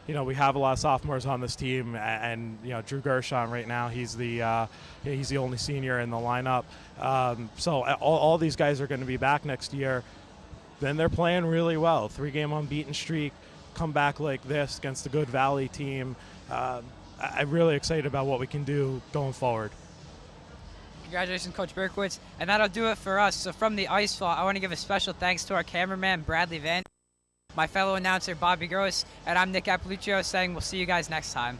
We have a lot of sophomores on this team, and Drew Gershon right now, he's the only senior in the lineup. So all these guys are going to be back next year. Then they're playing really well. 3-game unbeaten streak, come back like this against a good Valley team. I'm really excited about what we can do going forward. Congratulations, Coach Berkowitz. And that'll do it for us. So from the Ice Vault, I want to give a special thanks to our cameraman, Bradley Van, my fellow announcer, Bobby Gross, and I'm Nick Appaluccio saying we'll see you guys next time.